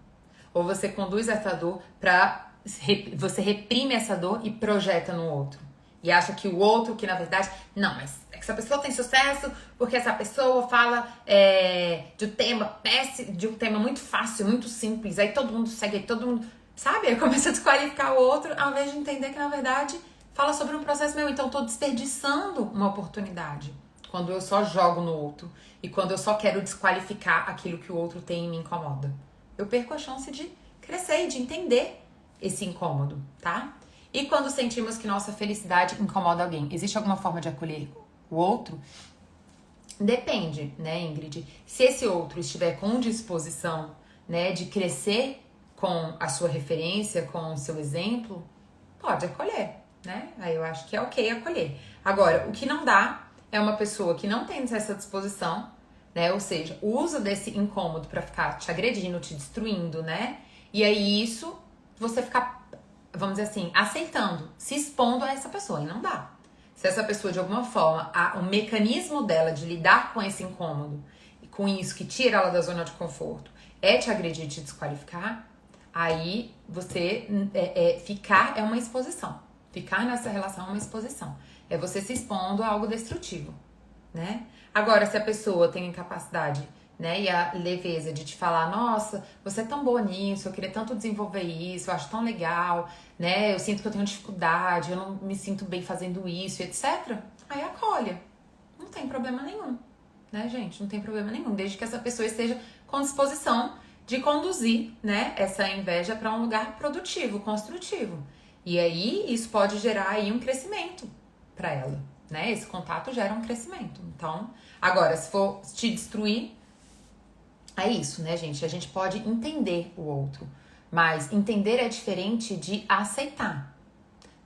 Ou você conduz essa dor para... Você reprime essa dor e projeta no outro. E acha que o outro, que na verdade... Não, mas essa pessoa tem sucesso porque essa pessoa fala de um tema péssimo, de um tema muito fácil, muito simples. Aí todo mundo segue, aí todo mundo... Sabe? Aí começa a desqualificar o outro, ao invés de entender que na verdade fala sobre um processo meu. Então eu tô desperdiçando uma oportunidade quando eu só jogo no outro e quando eu só quero desqualificar aquilo que o outro tem e me incomoda. Eu perco a chance de crescer e de entender esse incômodo, tá? E quando sentimos que nossa felicidade incomoda alguém, existe alguma forma de acolher o outro? Depende, né, Ingrid? Se esse outro estiver com disposição, né, de crescer com a sua referência, com o seu exemplo, pode acolher, né? Aí eu acho que é ok acolher. Agora, o que não dá é uma pessoa que não tem essa disposição, né? Ou seja, o uso desse incômodo pra ficar te agredindo, te destruindo, né? E aí isso, você ficar, vamos dizer assim, aceitando, se expondo a essa pessoa, e não dá. Se essa pessoa, de alguma forma, o mecanismo dela de lidar com esse incômodo, e com isso que tira ela da zona de conforto, é te agredir, te desqualificar, aí você ficar é uma exposição. Ficar nessa relação é uma exposição. É você se expondo a algo destrutivo, né? Agora, se a pessoa tem a capacidade, né, e a leveza de te falar, nossa, você é tão boa nisso, eu queria tanto desenvolver isso, eu acho tão legal, né? Eu sinto que eu tenho dificuldade, eu não me sinto bem fazendo isso, etc. Aí acolha. Não tem problema nenhum, né, gente? Não tem problema nenhum, desde que essa pessoa esteja com disposição de conduzir, né, essa inveja para um lugar produtivo, construtivo. E aí isso pode gerar aí um crescimento para ela, né? Esse contato gera um crescimento. Então, agora, se for te destruir, é isso, né, gente? A gente pode entender o outro, mas entender é diferente de aceitar,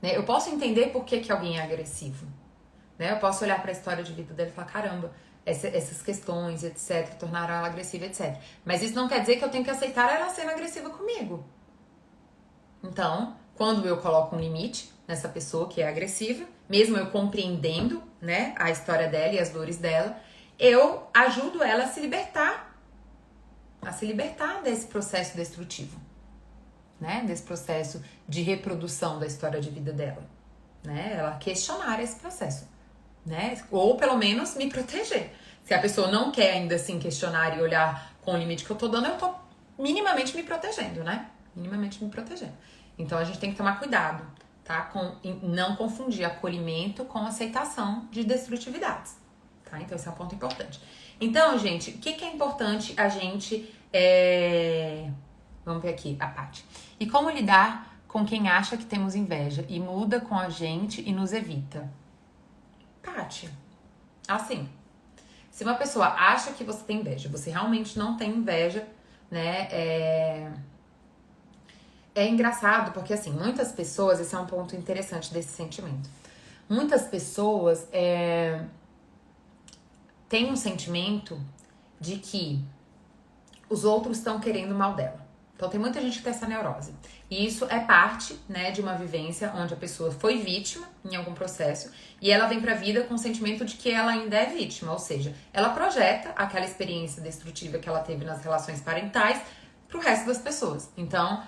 né? Eu posso entender por que alguém é agressivo, né? Eu posso olhar para a história de vida dele e falar, caramba, essas questões, etc, tornaram ela agressiva, etc. Mas isso não quer dizer que eu tenho que aceitar ela sendo agressiva comigo. Então, quando eu coloco um limite nessa pessoa que é agressiva, mesmo eu compreendendo, né, a história dela e as dores dela, eu ajudo ela a se libertar desse processo destrutivo, né, desse processo de reprodução da história de vida dela, né, ela questionar esse processo, né, ou pelo menos me proteger. Se a pessoa não quer ainda assim questionar e olhar com o limite que eu tô dando, eu tô minimamente me protegendo, né? Minimamente me protegendo. Então a gente tem que tomar cuidado, tá? Com não confundir acolhimento com aceitação de destrutividades, tá? Então esse é um ponto importante. Então, gente, o que é importante a gente... Vamos ver aqui a parte. E como lidar com quem acha que temos inveja e muda com a gente e nos evita? Paty, assim, se uma pessoa acha que você tem inveja, você realmente não tem inveja, né? É engraçado porque, assim, muitas pessoas, esse é um ponto interessante desse sentimento. Muitas pessoas têm um sentimento de que os outros estão querendo o mal dela. Então tem muita gente que tem essa neurose. E isso é parte, né, de uma vivência onde a pessoa foi vítima em algum processo e ela vem pra vida com o sentimento de que ela ainda é vítima. Ou seja, ela projeta aquela experiência destrutiva que ela teve nas relações parentais pro resto das pessoas. Então,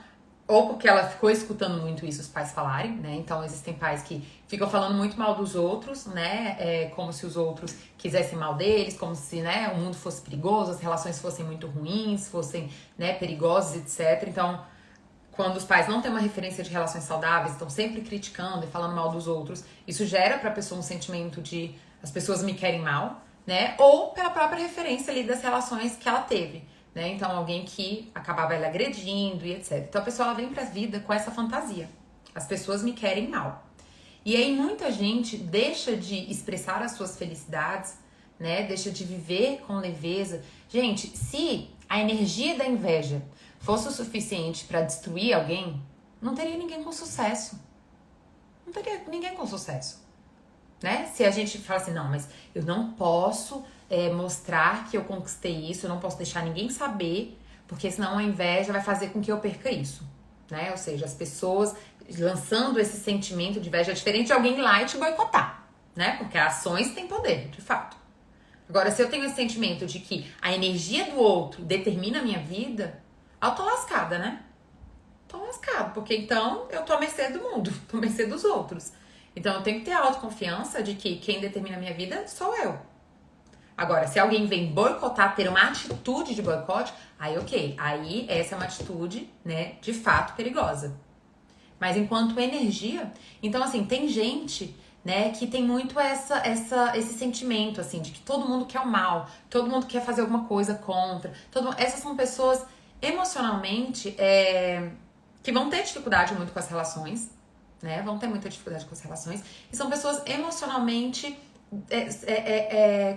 ou porque ela ficou escutando muito isso os pais falarem, né? Então existem pais que ficam falando muito mal dos outros, né? Como se os outros quisessem mal deles, como se, né, o mundo fosse perigoso, as relações fossem muito ruins, fossem, né, perigosas, etc. Então, quando os pais não têm uma referência de relações saudáveis, estão sempre criticando e falando mal dos outros, isso gera pra pessoa um sentimento de as pessoas me querem mal, né? Ou pela própria referência ali das relações que ela teve. Né? Então, alguém que acabava ela agredindo e etc. Então, a pessoa ela vem pra vida com essa fantasia. As pessoas me querem mal. E aí, muita gente deixa de expressar as suas felicidades, né? Deixa de viver com leveza. Gente, se a energia da inveja fosse o suficiente pra destruir alguém, não teria ninguém com sucesso. Não teria ninguém com sucesso. Né? Se a gente fala assim, não, mas eu não posso mostrar que eu conquistei isso, eu não posso deixar ninguém saber, porque senão a inveja vai fazer com que eu perca isso, né? Ou seja, as pessoas lançando esse sentimento de inveja é diferente de alguém ir lá e te boicotar, né? Porque ações têm poder, de fato. Agora, se eu tenho esse sentimento de que a energia do outro determina a minha vida, eu tô lascada, né? Tô lascada, porque então eu tô à mercê do mundo, tô à mercê dos outros. Então eu tenho que ter a autoconfiança de que quem determina a minha vida sou eu. Agora, se alguém vem boicotar, ter uma atitude de boicote, aí ok. Aí essa é uma atitude, né, de fato perigosa. Mas enquanto energia, então assim, tem gente, né, que tem muito esse sentimento, assim, de que todo mundo quer o mal, todo mundo quer fazer alguma coisa contra. Essas são pessoas emocionalmente que vão ter dificuldade muito com as relações, né? Vão ter muita dificuldade com as relações. E são pessoas emocionalmente,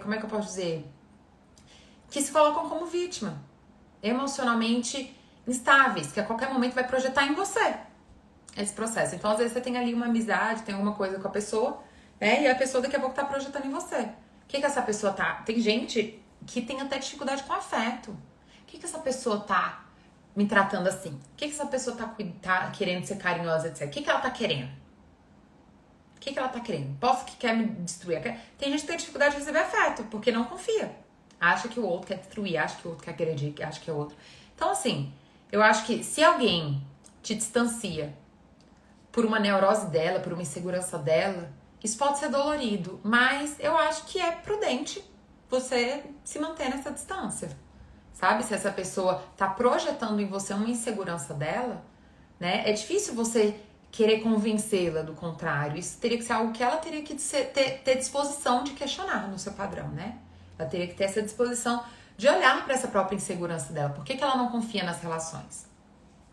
como é que eu posso dizer? Que se colocam como vítima. Emocionalmente instáveis, que a qualquer momento vai projetar em você esse processo. Então, às vezes, você tem ali uma amizade, tem alguma coisa com a pessoa, né? E a pessoa daqui a pouco tá projetando em você. O que essa pessoa tá... Tem gente que tem até dificuldade com afeto. O que essa pessoa tá me tratando assim? O que essa pessoa tá querendo ser carinhosa, etc? O que ela tá querendo? O que ela tá querendo? Posso que quer me destruir? Tem gente que tem dificuldade de receber afeto, porque não confia. Acha que o outro quer destruir, acha que o outro quer agredir, acha que é o outro. Então, assim, eu acho que se alguém te distancia por uma neurose dela, por uma insegurança dela, isso pode ser dolorido, mas eu acho que é prudente você se manter nessa distância. Sabe? Se essa pessoa tá projetando em você uma insegurança dela, né? É difícil você querer convencê-la do contrário. Isso teria que ser algo que ela teria que ter disposição de questionar no seu padrão, né? Ela teria que ter essa disposição de olhar para essa própria insegurança dela. Por que ela não confia nas relações?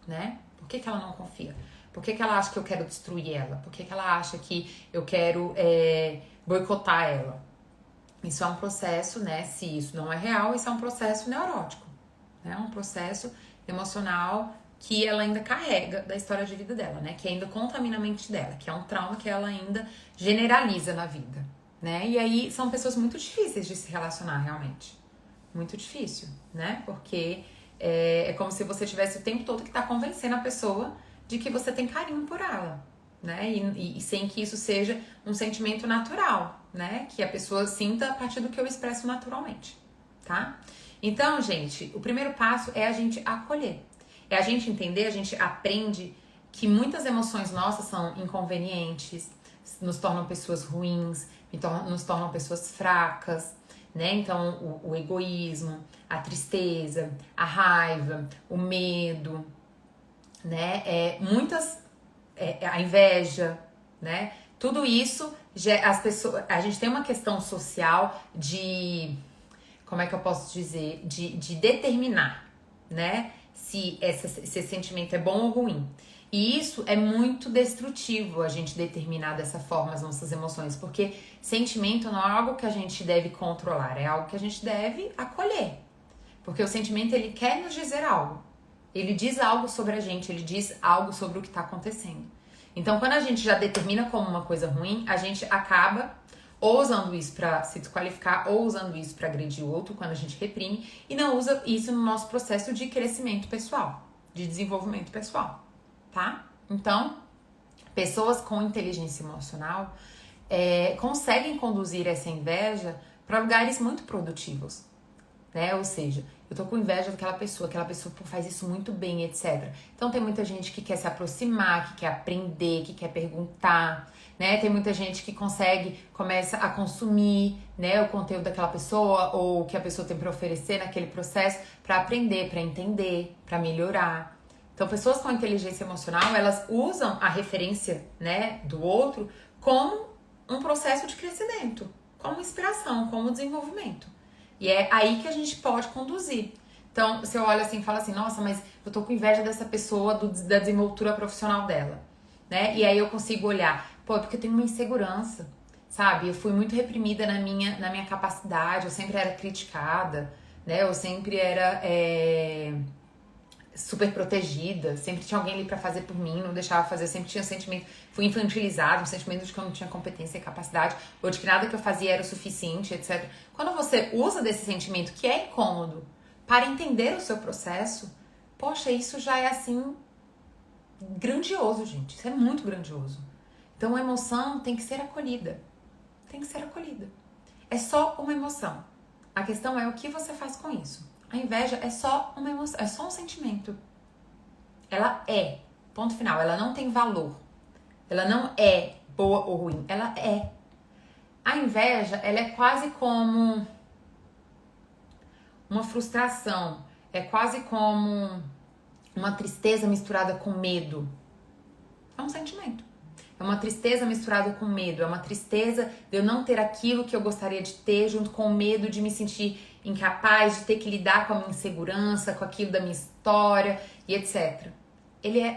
Né? Por que ela não confia? Por que ela acha que eu quero destruir ela? Por que ela acha que eu quero boicotar ela? Isso é um processo, né? Se isso não é real, isso é um processo neurótico, né? Um processo emocional que ela ainda carrega da história de vida dela, né? Que ainda contamina a mente dela, que é um trauma que ela ainda generaliza na vida, né? E aí são pessoas muito difíceis de se relacionar realmente. Muito difícil, né? Porque é como se você tivesse o tempo todo que tá convencendo a pessoa de que você tem carinho por ela, né? E sem que isso seja um sentimento natural, né? Que a pessoa sinta a partir do que eu expresso naturalmente, tá? Então, gente, o primeiro passo é a gente acolher. É a gente entender, a gente aprende que muitas emoções nossas são inconvenientes, nos tornam pessoas ruins, nos tornam pessoas fracas, né? Então, o egoísmo, a tristeza, a raiva, o medo, né? A inveja, né? Tudo isso, as pessoas, a gente tem uma questão social de, como é que eu posso dizer, de determinar, né? Se esse sentimento é bom ou ruim. E isso é muito destrutivo, a gente determinar dessa forma as nossas emoções, porque sentimento não é algo que a gente deve controlar, é algo que a gente deve acolher. Porque o sentimento, ele quer nos dizer algo. Ele diz algo sobre a gente, ele diz algo sobre o que está acontecendo. Então, quando a gente já determina como uma coisa ruim, a gente acaba ou usando isso para se desqualificar, ou usando isso para agredir o outro, quando a gente reprime, e não usa isso no nosso processo de crescimento pessoal, de desenvolvimento pessoal, tá? Então, pessoas com inteligência emocional conseguem conduzir essa inveja para lugares muito produtivos, né? Ou seja, eu tô com inveja daquela pessoa faz isso muito bem, etc. Então tem muita gente que quer se aproximar, que quer aprender, que quer perguntar, né? Tem muita gente que começa a consumir, né, o conteúdo daquela pessoa ou o que a pessoa tem para oferecer naquele processo para aprender, para entender, para melhorar. Então pessoas com inteligência emocional, elas usam a referência, né, do outro como um processo de crescimento, como inspiração, como desenvolvimento. E é aí que a gente pode conduzir. Então, você olha assim e fala assim, nossa, mas eu tô com inveja dessa pessoa, da desenvoltura profissional dela, né? E aí eu consigo olhar, pô, é porque eu tenho uma insegurança, sabe? Eu fui muito reprimida na minha capacidade, eu sempre era criticada, né? Eu sempre era super protegida, sempre tinha alguém ali pra fazer por mim, não deixava fazer, eu sempre tinha sentimento, fui infantilizado, um sentimento de que eu não tinha competência e capacidade, ou de que nada que eu fazia era o suficiente, etc. Quando você usa desse sentimento que é incômodo para entender o seu processo, poxa, isso já é assim grandioso, gente, isso é muito grandioso. Então a emoção tem que ser acolhida, tem que ser acolhida. É só uma emoção. A questão é o que você faz com isso. A inveja é só uma emoção, é só um sentimento. Ela é, ponto final, ela não tem valor. Ela não é boa ou ruim, ela é. A inveja, ela é quase como uma frustração, é quase como uma tristeza misturada com medo. É um sentimento. É uma tristeza misturada com medo, é uma tristeza de eu não ter aquilo que eu gostaria de ter, junto com o medo de me sentir incapaz, de ter que lidar com a minha insegurança, com aquilo da minha história e etc.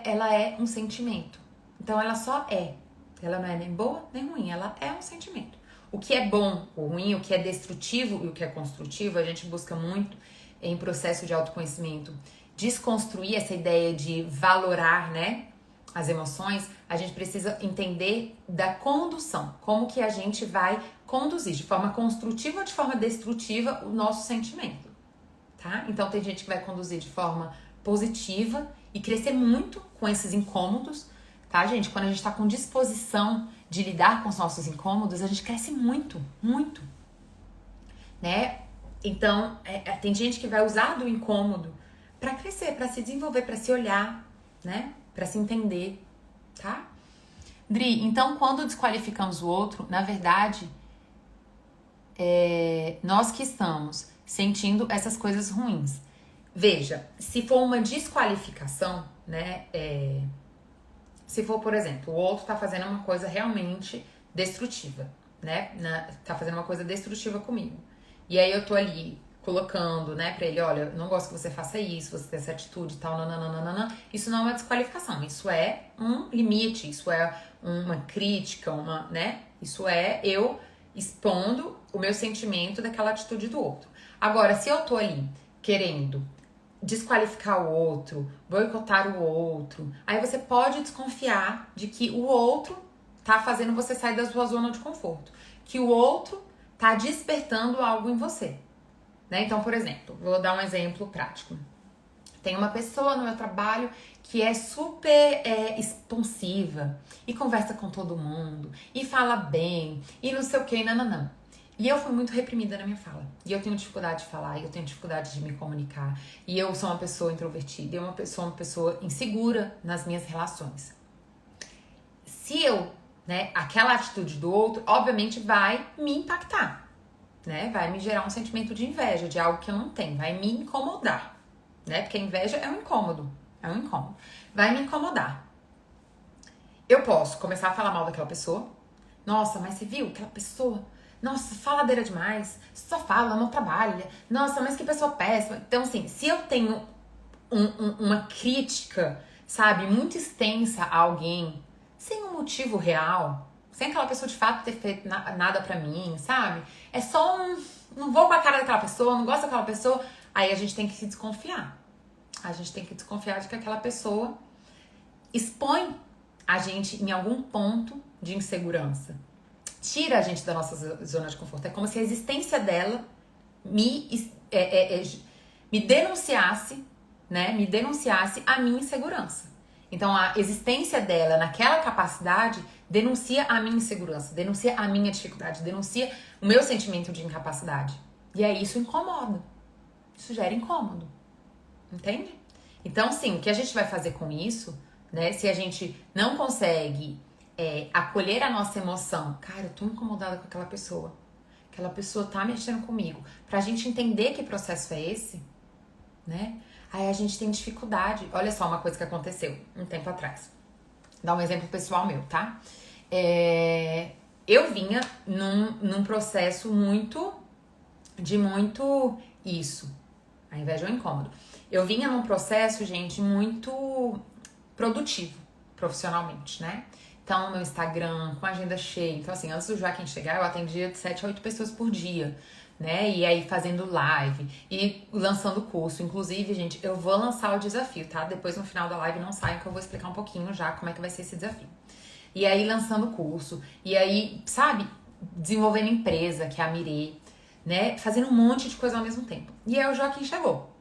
Ela é um sentimento. Então ela só é. Ela não é nem boa nem ruim, ela é um sentimento. O que é bom ou ruim, o que é destrutivo e o que é construtivo, a gente busca muito em processo de autoconhecimento desconstruir essa ideia de valorar, né, as emoções. A gente precisa entender da condução, como que a gente vai conduzir de forma construtiva ou de forma destrutiva o nosso sentimento, tá? Então tem gente que vai conduzir de forma positiva e crescer muito com esses incômodos, tá, gente? Quando a gente tá com disposição de lidar com os nossos incômodos, a gente cresce muito, muito, né? Então, tem gente que vai usar do incômodo pra crescer, pra se desenvolver, pra se olhar, né? Pra se entender, tá? Dri, então quando desqualificamos o outro, na verdade, nós que estamos sentindo essas coisas ruins. Veja, se for uma desqualificação, né? Se for, por exemplo, o outro tá fazendo uma coisa realmente destrutiva, né? Tá fazendo uma coisa destrutiva comigo. E aí eu tô ali colocando, né, pra ele, olha, eu não gosto que você faça isso, você tem essa atitude e tal, nananana. Isso não é uma desqualificação, isso é um limite, isso é uma crítica, né? Isso é eu expondo o meu sentimento daquela atitude do outro. Agora, se eu tô ali querendo desqualificar o outro, boicotar o outro, aí você pode desconfiar de que o outro tá fazendo você sair da sua zona de conforto, que o outro tá despertando algo em você, né? Então, por exemplo, vou dar um exemplo prático. Tem uma pessoa no meu trabalho que é super expansiva e conversa com todo mundo e fala bem e não sei o que, nananã. E eu fui muito reprimida na minha fala. E eu tenho dificuldade de falar, e eu tenho dificuldade de me comunicar. E eu sou uma pessoa introvertida, e eu sou uma pessoa insegura nas minhas relações. Se eu, né, aquela atitude do outro, obviamente vai me impactar. né? Vai me gerar um sentimento de inveja, de algo que eu não tenho, vai me incomodar, né? Porque a inveja é um incômodo, vai me incomodar. Eu posso começar a falar mal daquela pessoa. Nossa, mas você viu aquela pessoa? Nossa, faladeira demais, só fala, não trabalha. Nossa, mas que pessoa péssima. Então, assim, se eu tenho uma crítica, sabe, muito extensa a alguém, sem um motivo real, sem aquela pessoa de fato ter feito nada pra mim, sabe? É só não vou com a cara daquela pessoa, não gosto daquela pessoa. Aí a gente tem que se desconfiar. A gente tem que desconfiar de que aquela pessoa expõe a gente em algum ponto de insegurança. Tira a gente da nossa zona de conforto. É como se a existência dela me denunciasse, né? Me denunciasse a minha insegurança. Então, a existência dela naquela capacidade denuncia a minha insegurança, denuncia a minha dificuldade, denuncia o meu sentimento de incapacidade. E aí isso incomoda. Isso gera incômodo. Entende? Então, sim, o que a gente vai fazer com isso, né? Se a gente não consegue acolher a nossa emoção, cara, eu tô incomodada com aquela pessoa tá mexendo comigo, pra gente entender que processo é esse, né? Aí a gente tem dificuldade. Olha só uma coisa que aconteceu um tempo atrás. Vou dar um exemplo pessoal meu, tá? Eu vinha num processo muito isso. A inveja é um incômodo. Eu vinha num processo, gente, muito produtivo profissionalmente, né? Então, meu Instagram, com a agenda cheia. Então, assim, antes do Joaquim chegar, eu atendia de 7 a 8 pessoas por dia, né? E aí, fazendo live e lançando curso. Inclusive, gente, eu vou lançar o desafio, tá? Depois, no final da live, não saiam que eu vou explicar um pouquinho já como é que vai ser esse desafio. E aí, lançando curso. E aí, sabe? Desenvolvendo empresa, que é a Mirê, né? Fazendo um monte de coisa ao mesmo tempo. E aí, o Joaquim chegou,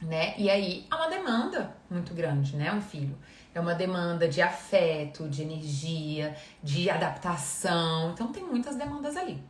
né? E aí, há uma demanda muito grande, né? Um filho. É uma demanda de afeto, de energia, de adaptação. Então, tem muitas demandas ali.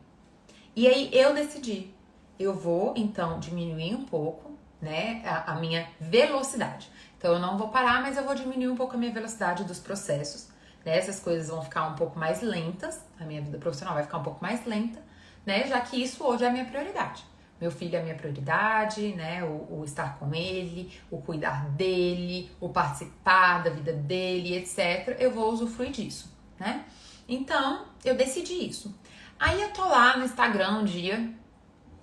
E aí, eu decidi. Eu vou, então, diminuir um pouco, né? A minha velocidade. Então, eu não vou parar, mas eu vou diminuir um pouco a minha velocidade dos processos. Né? Essas coisas vão ficar um pouco mais lentas. A minha vida profissional vai ficar um pouco mais lenta, né? Já que isso hoje é a minha prioridade. Meu filho é a minha prioridade, né? O estar com ele, o cuidar dele, o participar da vida dele, etc. Eu vou usufruir disso, né? Então, eu decidi isso. Aí eu tô lá no Instagram um dia,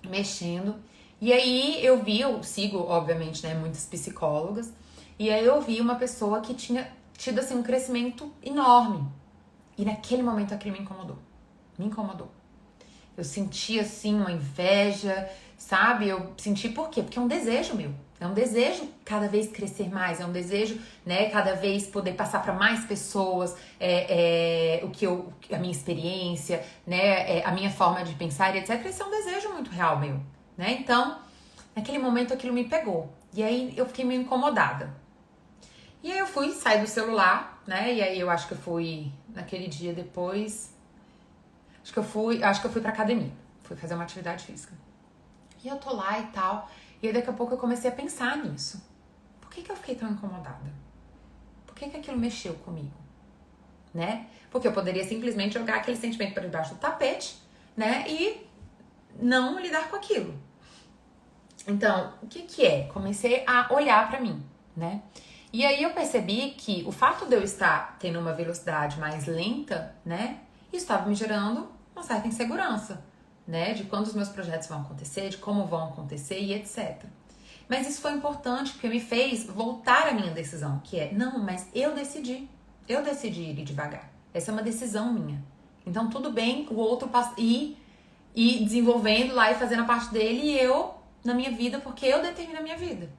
mexendo, e aí eu sigo, obviamente, né, muitas psicólogas, e aí eu vi uma pessoa que tinha tido, assim, um crescimento enorme. E naquele momento aquilo me incomodou. Me incomodou. Eu senti, assim, uma inveja, sabe? Eu senti por quê? Porque é um desejo meu. É um desejo cada vez crescer mais, é um desejo, né, cada vez poder passar para mais pessoas a minha experiência, né, a minha forma de pensar, etc. Esse é um desejo muito real meu, né? Então, naquele momento aquilo me pegou. E aí eu fiquei meio incomodada. E aí eu saí do celular, né? E aí eu acho que eu fui, naquele dia depois, acho que eu fui pra academia. Fui fazer uma atividade física. E eu tô lá e tal. E aí daqui a pouco eu comecei a pensar nisso. Por que eu fiquei tão incomodada? Por que aquilo mexeu comigo? Né? Porque eu poderia simplesmente jogar aquele sentimento para debaixo do tapete, né? E não lidar com aquilo. Então, o que é? Comecei a olhar pra mim, né? E aí eu percebi que o fato de eu estar tendo uma velocidade mais lenta, né? Isso estava me gerando uma certa insegurança, né? De quando os meus projetos vão acontecer, de como vão acontecer e etc. Mas isso foi importante porque me fez voltar à minha decisão, que é, não, mas eu decidi ir devagar. Essa é uma decisão minha. Então tudo bem o outro ir desenvolvendo lá e fazendo a parte dele e eu na minha vida, porque eu determino a minha vida.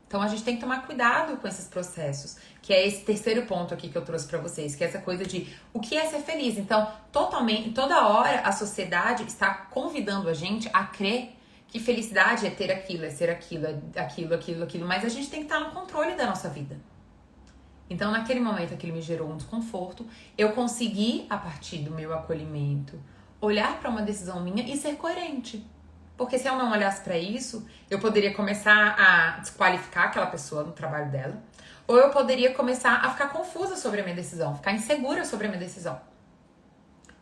Então a gente tem que tomar cuidado com esses processos, que é esse terceiro ponto aqui que eu trouxe pra vocês, que é essa coisa de o que é ser feliz. Então, toda hora a sociedade está convidando a gente a crer que felicidade é ter aquilo, é ser aquilo, mas a gente tem que estar no controle da nossa vida. Então, naquele momento aquilo me gerou um desconforto, eu consegui, a partir do meu acolhimento, olhar para uma decisão minha e ser coerente. Porque se eu não olhasse pra isso, eu poderia começar a desqualificar aquela pessoa no trabalho dela, ou eu poderia começar a ficar confusa sobre a minha decisão, ficar insegura sobre a minha decisão,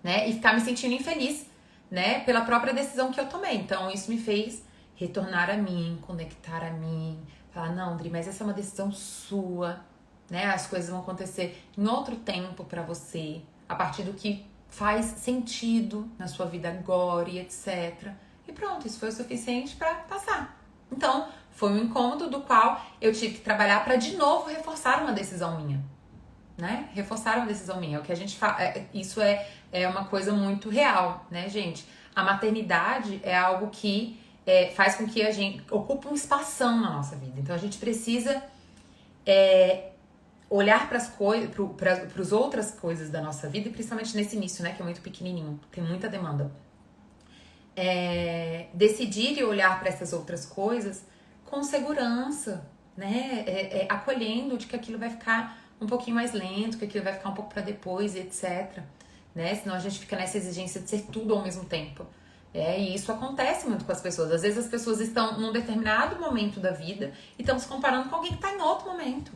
né? E ficar me sentindo infeliz, né, pela própria decisão que eu tomei. Então, isso me fez retornar a mim, conectar a mim, falar, não, Dri, mas essa é uma decisão sua, né? As coisas vão acontecer em outro tempo pra você, a partir do que faz sentido na sua vida agora e etc. E pronto, isso foi o suficiente pra passar. Então, foi um incômodo do qual eu tive que trabalhar pra de novo reforçar uma decisão minha, né? Reforçar uma decisão minha. O que a gente fala, isso é uma coisa muito real, né, gente? A maternidade é algo que faz com que a gente ocupe um espação na nossa vida. Então a gente precisa olhar para as coisas, para as outras coisas da nossa vida, e principalmente nesse início, né, que é muito pequenininho, tem muita demanda. Decidir e olhar para essas outras coisas com segurança, né? Acolhendo de que aquilo vai ficar um pouquinho mais lento, que aquilo vai ficar um pouco para depois, etc. Né? Senão a gente fica nessa exigência de ser tudo ao mesmo tempo. E isso acontece muito com as pessoas. Às vezes as pessoas estão num determinado momento da vida e estão se comparando com alguém que está em outro momento.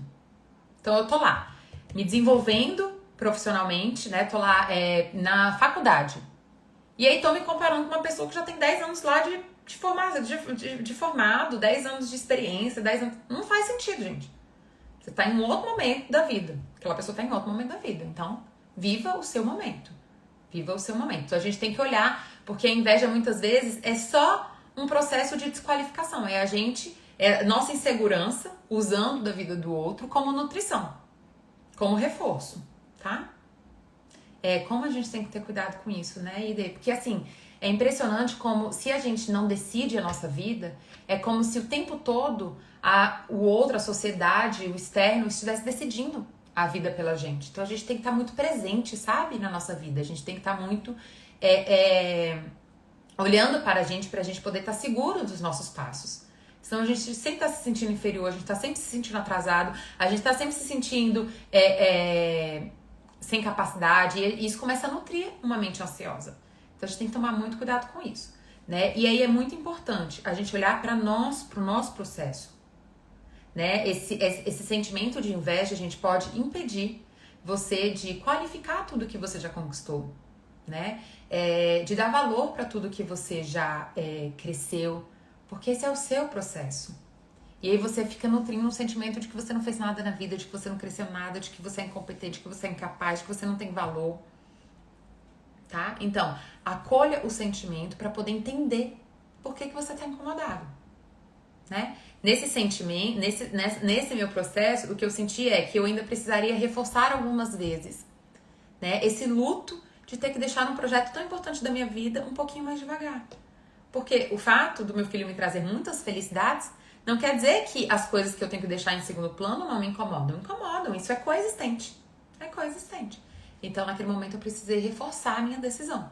Então eu tô lá, me desenvolvendo profissionalmente, né? Tô lá na faculdade. E aí tô me comparando com uma pessoa que já tem 10 anos lá de formado, 10 anos de experiência, 10 anos... Não faz sentido, gente. Você tá em um outro momento da vida. Aquela pessoa tá em outro momento da vida. Então, viva o seu momento. Viva o seu momento. Então, a gente tem que olhar, porque a inveja, muitas vezes, é só um processo de desqualificação. É nossa insegurança usando da vida do outro como nutrição, como reforço, tá? Como a gente tem que ter cuidado com isso, né, Ide? Porque, assim, é impressionante como, se a gente não decide a nossa vida, é como se o tempo todo o outro, a sociedade, o externo, estivesse decidindo a vida pela gente. Então, a gente tem que estar muito presente, sabe, na nossa vida. A gente tem que estar muito olhando para a gente poder estar seguro dos nossos passos. Senão a gente sempre está se sentindo inferior, a gente está sempre se sentindo atrasado, a gente está sempre se sentindo sem capacidade, e isso começa a nutrir uma mente ansiosa. Então a gente tem que tomar muito cuidado com isso, né? E aí é muito importante a gente olhar para o nosso processo, né? Esse sentimento de inveja, a gente pode impedir você de qualificar tudo que você já conquistou, né? De dar valor para tudo que você já cresceu, porque esse é o seu processo. E aí você fica nutrindo um sentimento de que você não fez nada na vida, de que você não cresceu nada, de que você é incompetente, de que você é incapaz, de que você não tem valor. Tá? Então, acolha o sentimento para poder entender por que você está incomodado. Né? Nesse sentimento, nesse meu processo, o que eu senti é que eu ainda precisaria reforçar algumas vezes, né, esse luto de ter que deixar um projeto tão importante da minha vida um pouquinho mais devagar. Porque o fato do meu filho me trazer muitas felicidades não quer dizer que as coisas que eu tenho que deixar em segundo plano não me incomodam. Me incomodam, isso é coexistente. É coexistente. Então, naquele momento, eu precisei reforçar a minha decisão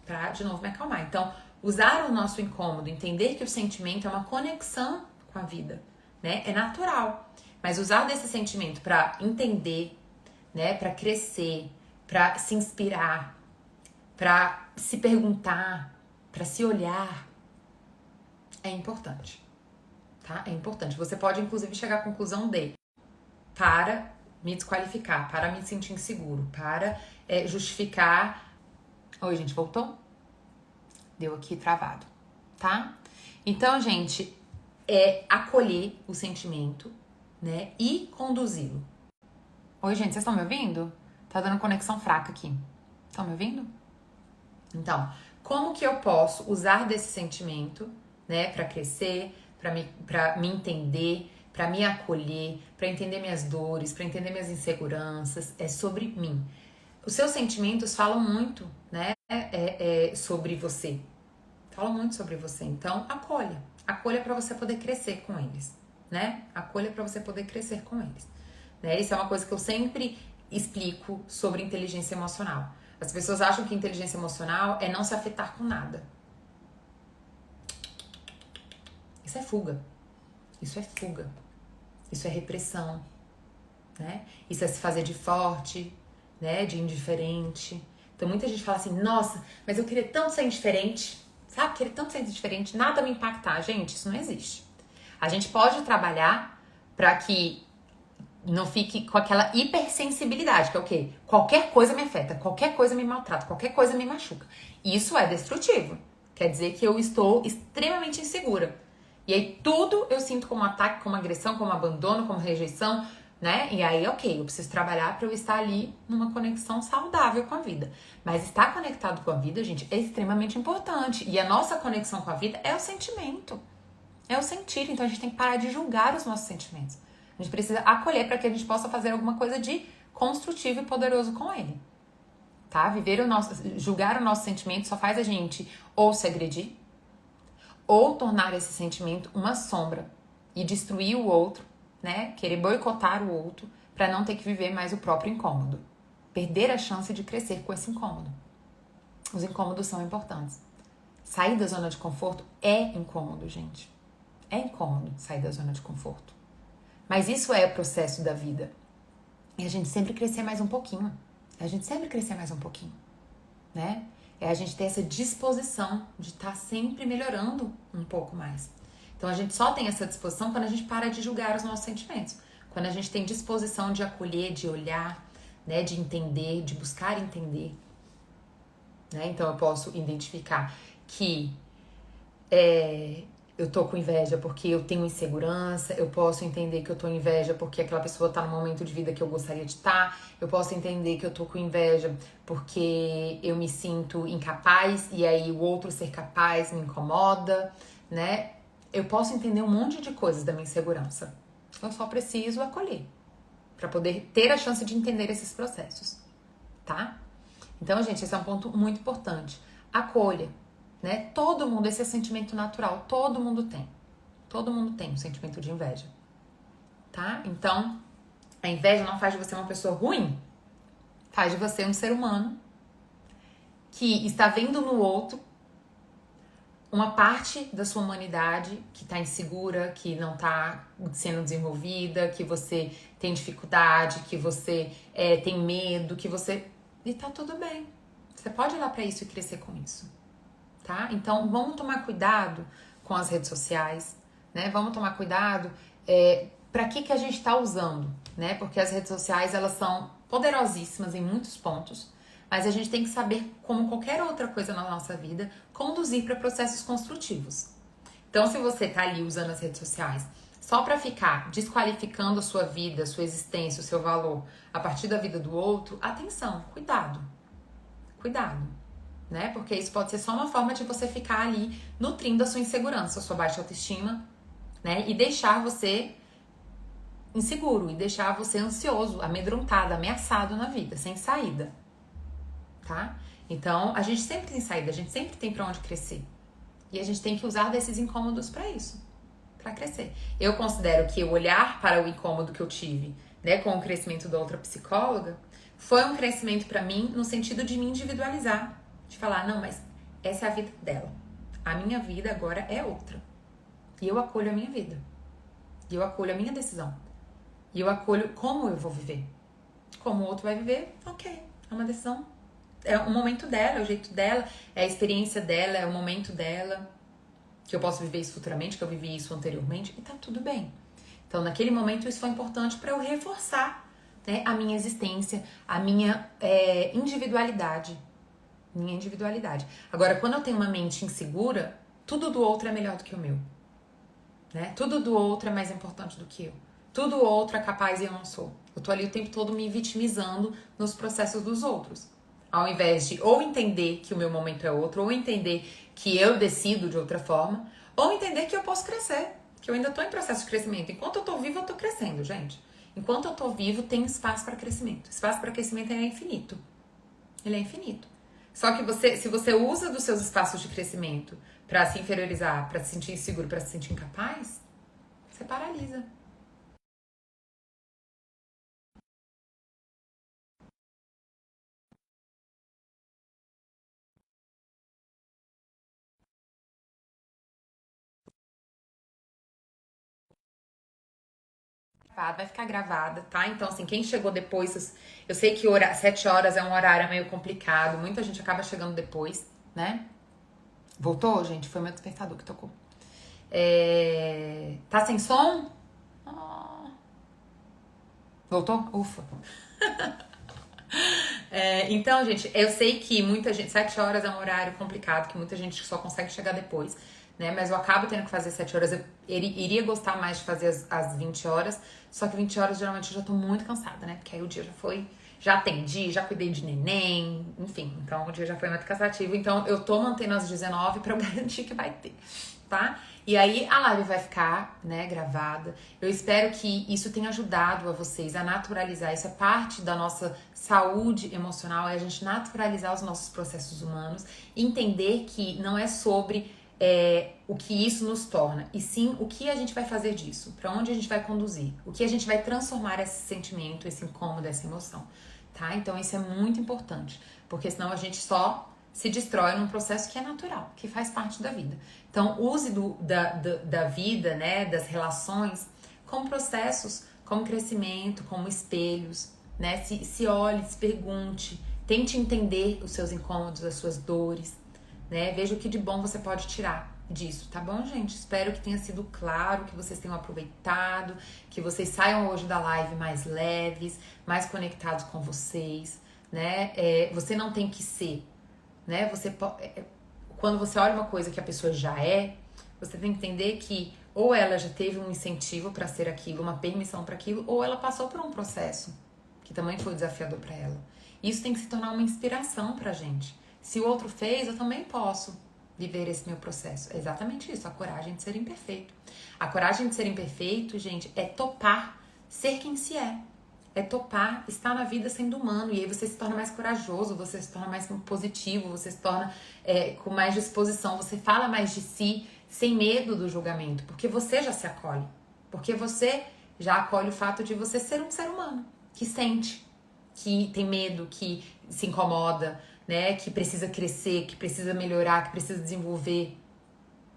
pra, de novo, me acalmar. Então, usar o nosso incômodo, entender que o sentimento é uma conexão com a vida, né? É natural. Mas usar desse sentimento pra entender, né? Pra crescer, pra se inspirar, pra se perguntar, pra se olhar, é importante. Tá? É importante. Você pode, inclusive, chegar à conclusão de para me desqualificar, para me sentir inseguro, para justificar... Oi, gente, voltou? Deu aqui travado, tá? Então, gente, acolher o sentimento, né? E conduzi-lo. Oi, gente, vocês estão me ouvindo? Tá dando conexão fraca aqui. Estão me ouvindo? Então, como que eu posso usar desse sentimento, né? Pra crescer, pra me entender, pra me acolher, pra entender minhas dores, pra entender minhas inseguranças, é sobre mim. Os seus sentimentos falam muito, né, sobre você. Falam muito sobre você. Então, acolha. Acolha pra você poder crescer com eles, né? Acolha pra você poder crescer com eles. Né? Isso é uma coisa que eu sempre explico sobre inteligência emocional. As pessoas acham que inteligência emocional é não se afetar com nada. Isso é fuga. Isso é fuga. Isso é repressão, né? Isso é se fazer de forte, né? De indiferente. Então muita gente fala assim, nossa, mas eu queria tanto ser indiferente, sabe? Queria tanto ser indiferente, nada me impactar. Gente, isso não existe. A gente pode trabalhar para que não fique com aquela hipersensibilidade, que é o quê? Qualquer coisa me afeta, qualquer coisa me maltrata, qualquer coisa me machuca. Isso é destrutivo. Quer dizer que eu estou extremamente insegura. E aí tudo eu sinto como ataque, como agressão, como abandono, como rejeição, né? E aí, ok, eu preciso trabalhar para eu estar ali numa conexão saudável com a vida. Mas estar conectado com a vida, gente, é extremamente importante. E a nossa conexão com a vida é o sentimento. É o sentir. Então a gente tem que parar de julgar os nossos sentimentos. A gente precisa acolher para que a gente possa fazer alguma coisa de construtivo e poderoso com ele. Tá? Julgar o nosso sentimento só faz a gente ou se agredir, ou tornar esse sentimento uma sombra e destruir o outro, né? Querer boicotar o outro para não ter que viver mais o próprio incômodo. Perder a chance de crescer com esse incômodo. Os incômodos são importantes. Sair da zona de conforto é incômodo, gente. É incômodo sair da zona de conforto. Mas isso é o processo da vida. E a gente sempre crescer mais um pouquinho. A gente sempre crescer mais um pouquinho, né? É a gente ter essa disposição de estar sempre melhorando um pouco mais. Então a gente só tem essa disposição quando a gente para de julgar os nossos sentimentos. Quando a gente tem disposição de acolher, de olhar, né, de entender, de buscar entender. Né? Então eu posso identificar que eu tô com inveja porque eu tenho insegurança, eu posso entender que eu tô com inveja porque aquela pessoa tá num momento de vida que eu gostaria de estar, eu posso entender que eu tô com inveja porque eu me sinto incapaz e aí o outro ser capaz me incomoda, né? Eu posso entender um monte de coisas da minha insegurança. Eu só preciso acolher para poder ter a chance de entender esses processos, tá? Então, gente, esse é um ponto muito importante. Acolha. Né? Todo mundo, esse é sentimento natural, todo mundo tem. Todo mundo tem um sentimento de inveja, tá? Então, a inveja não faz de você uma pessoa ruim, faz de você um ser humano que está vendo no outro uma parte da sua humanidade que está insegura, que não está sendo desenvolvida, que você tem dificuldade, que você tem medo, que você... E tá tudo bem. Você pode olhar para isso e crescer com isso. Tá? Então, vamos tomar cuidado com as redes sociais, né? Vamos tomar cuidado para que a gente está usando, né? Porque as redes sociais, elas são poderosíssimas em muitos pontos, mas a gente tem que saber, como qualquer outra coisa na nossa vida, conduzir para processos construtivos. Então, se você tá ali usando as redes sociais só para ficar desqualificando a sua vida, a sua existência, o seu valor a partir da vida do outro, atenção, cuidado. Cuidado. Né? Porque isso pode ser só uma forma de você ficar ali nutrindo a sua insegurança, a sua baixa autoestima, né? E deixar você inseguro, e deixar você ansioso, amedrontado, ameaçado na vida, sem saída, tá? Então, a gente sempre tem saída, a gente sempre tem pra onde crescer. E a gente tem que usar desses incômodos pra isso, pra crescer. Eu considero que o olhar para o incômodo que eu tive, né, com o crescimento da outra psicóloga, foi um crescimento pra mim no sentido de me individualizar. De falar, não, mas essa é a vida dela. A minha vida agora é outra. E eu acolho a minha vida. E eu acolho a minha decisão. E eu acolho como eu vou viver. Como o outro vai viver, ok. É uma decisão. É o momento dela, é o jeito dela, é a experiência dela, é o momento dela. Que eu posso viver isso futuramente, que eu vivi isso anteriormente. E tá tudo bem. Então, naquele momento, isso foi importante para eu reforçar, né, a minha existência, a minha individualidade. Minha individualidade. Agora, quando eu tenho uma mente insegura, tudo do outro é melhor do que o meu. Né? Tudo do outro é mais importante do que eu. Tudo do outro é capaz e eu não sou. Eu tô ali o tempo todo me vitimizando nos processos dos outros. Ao invés de ou entender que o meu momento é outro, ou entender que eu decido de outra forma, ou entender que eu posso crescer, que eu ainda tô em processo de crescimento. Enquanto eu tô vivo, eu tô crescendo, gente. Enquanto eu tô vivo, tem espaço para crescimento. Espaço para crescimento é infinito. Ele é infinito. Só que se você usa dos seus espaços de crescimento para se inferiorizar, para se sentir inseguro, para se sentir incapaz, você paralisa. Vai ficar gravada, tá? Então, assim, quem chegou depois, eu sei que 7 horas é um horário meio complicado, muita gente acaba chegando depois, né? Voltou, gente? Foi meu despertador que tocou. Tá sem som? Oh. Voltou? Ufa. Então, gente, eu sei que muita gente... 7 horas é um horário complicado, que muita gente só consegue chegar depois, né? Mas eu acabo tendo que fazer 7 horas. Eu iria gostar mais de fazer as 20 horas, só que 20 horas geralmente eu já tô muito cansada, né? Porque aí o dia já foi... Já atendi, já cuidei de neném, enfim. Então o dia já foi muito cansativo. Então eu tô mantendo às 19 pra eu garantir que vai ter, tá? E aí a live vai ficar, né, gravada. Eu espero que isso tenha ajudado a vocês a naturalizar. Isso é parte da nossa saúde emocional, é a gente naturalizar os nossos processos humanos, entender que não é sobre o que isso nos torna, e sim o que a gente vai fazer disso, para onde a gente vai conduzir, o que a gente vai transformar esse sentimento, esse incômodo, essa emoção, tá? Então isso é muito importante, porque senão a gente só se destrói num processo que é natural, que faz parte da vida. Então use da vida, né, das relações, como processos, como crescimento, como espelhos, né? Se olhe, se pergunte, tente entender os seus incômodos, as suas dores, né? Veja o que de bom você pode tirar disso, tá bom, gente? Espero que tenha sido claro, que vocês tenham aproveitado, que vocês saiam hoje da live mais leves, mais conectados com vocês, né? Você não tem que ser, né? Quando você olha uma coisa que a pessoa já é, você tem que entender que ou ela já teve um incentivo para ser aquilo, uma permissão para aquilo, ou ela passou por um processo que também foi desafiador para ela. Isso tem que se tornar uma inspiração pra gente. Se o outro fez, eu também posso viver esse meu processo. É exatamente isso, a coragem de ser imperfeito. A coragem de ser imperfeito, gente, é topar ser quem se é. É topar estar na vida sendo humano. E aí você se torna mais corajoso, você se torna mais positivo, você se torna com mais disposição, você fala mais de si sem medo do julgamento, porque você já se acolhe. Porque você já acolhe o fato de você ser um ser humano que sente, que tem medo, que se incomoda, né? Que precisa crescer, que precisa melhorar, que precisa desenvolver.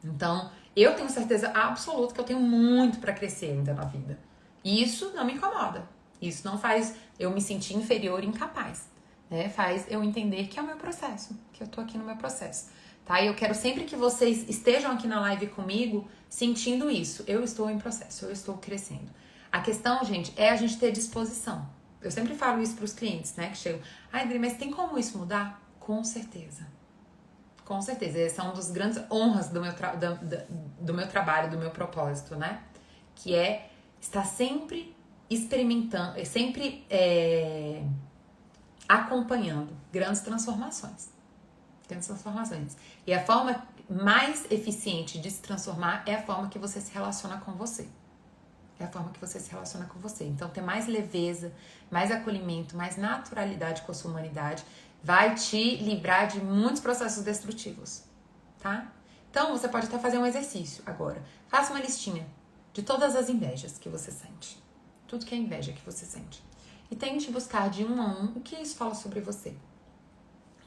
Então, eu tenho certeza absoluta que eu tenho muito pra crescer ainda na vida. E isso não me incomoda. Isso não faz eu me sentir inferior e incapaz, né? Faz eu entender que é o meu processo, que eu tô aqui no meu processo, tá? E eu quero sempre que vocês estejam aqui na live comigo sentindo isso. Eu estou em processo, eu estou crescendo. A questão, gente, é a gente ter disposição. Eu sempre falo isso pros clientes, né? Que chegam, Adri, mas tem como isso mudar? Com certeza. Com certeza. Essa é uma das grandes honras do meu trabalho, do meu propósito, né? Que é estar sempre experimentando, sempre acompanhando grandes transformações. Grandes transformações. E a forma mais eficiente de se transformar é a forma que você se relaciona com você. É a forma que você se relaciona com você. Então, ter mais leveza, mais acolhimento, mais naturalidade com a sua humanidade vai te livrar de muitos processos destrutivos, tá? Então, você pode até fazer um exercício agora. Faça uma listinha de todas as invejas que você sente. Tudo que é inveja que você sente. E tente buscar de um a um o que isso fala sobre você.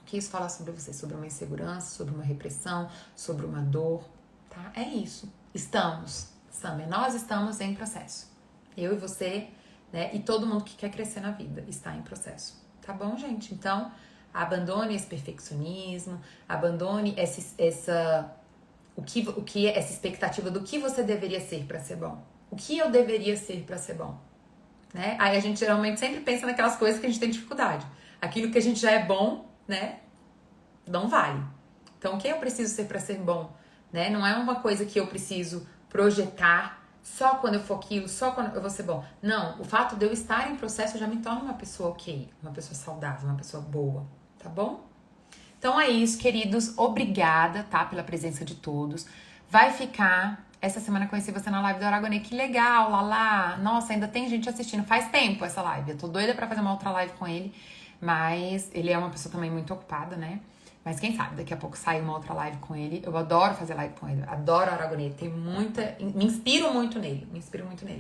O que isso fala sobre você? Sobre uma insegurança, sobre uma repressão, sobre uma dor, tá? É isso. Summer, nós estamos em processo. Eu e você, né? E todo mundo que quer crescer na vida está em processo. Tá bom, gente? Então, abandone esse perfeccionismo, abandone essa expectativa do que você deveria ser para ser bom. O que eu deveria ser para ser bom, né? Aí a gente geralmente sempre pensa naquelas coisas que a gente tem dificuldade. Aquilo que a gente já é bom, né? Não vale. Então, o que eu preciso ser para ser bom, né? Não é uma coisa que eu preciso projetar só quando eu for aquilo, só quando eu vou ser bom. Não, o fato de eu estar em processo já me torna uma pessoa ok, uma pessoa saudável, uma pessoa boa, tá bom? Então é isso, queridos. Obrigada, tá, pela presença de todos. Vai ficar... Essa semana eu conheci você na live do Aragonê. Que legal, Lala. Nossa, ainda tem gente assistindo. Faz tempo essa live. Eu tô doida pra fazer uma outra live com ele. Mas ele é uma pessoa também muito ocupada, né? Mas quem sabe, daqui a pouco sai uma outra live com ele. Eu adoro fazer live com ele. Adoro o Aragonê. Tem muita... Me inspiro muito nele.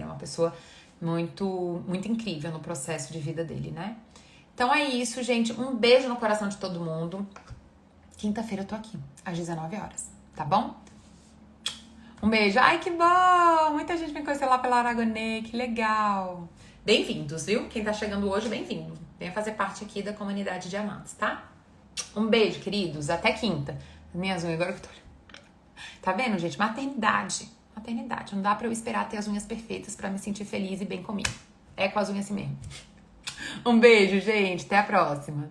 É uma pessoa muito, muito incrível no processo de vida dele, né? Então é isso, gente. Um beijo no coração de todo mundo. Quinta-feira eu tô aqui, às 19 horas, tá bom? Um beijo. Ai, que bom! Muita gente me conheceu lá pela Aragonê, que legal. Bem-vindos, viu? Quem tá chegando hoje, bem-vindo. Venha fazer parte aqui da comunidade de amantes, tá? Um beijo, queridos. Até quinta. Minhas unhas, agora que eu tô... Tá vendo, gente? Maternidade. Não dá pra eu esperar ter as unhas perfeitas pra me sentir feliz e bem comigo. É com as unhas assim mesmo. Um beijo, gente. Até a próxima.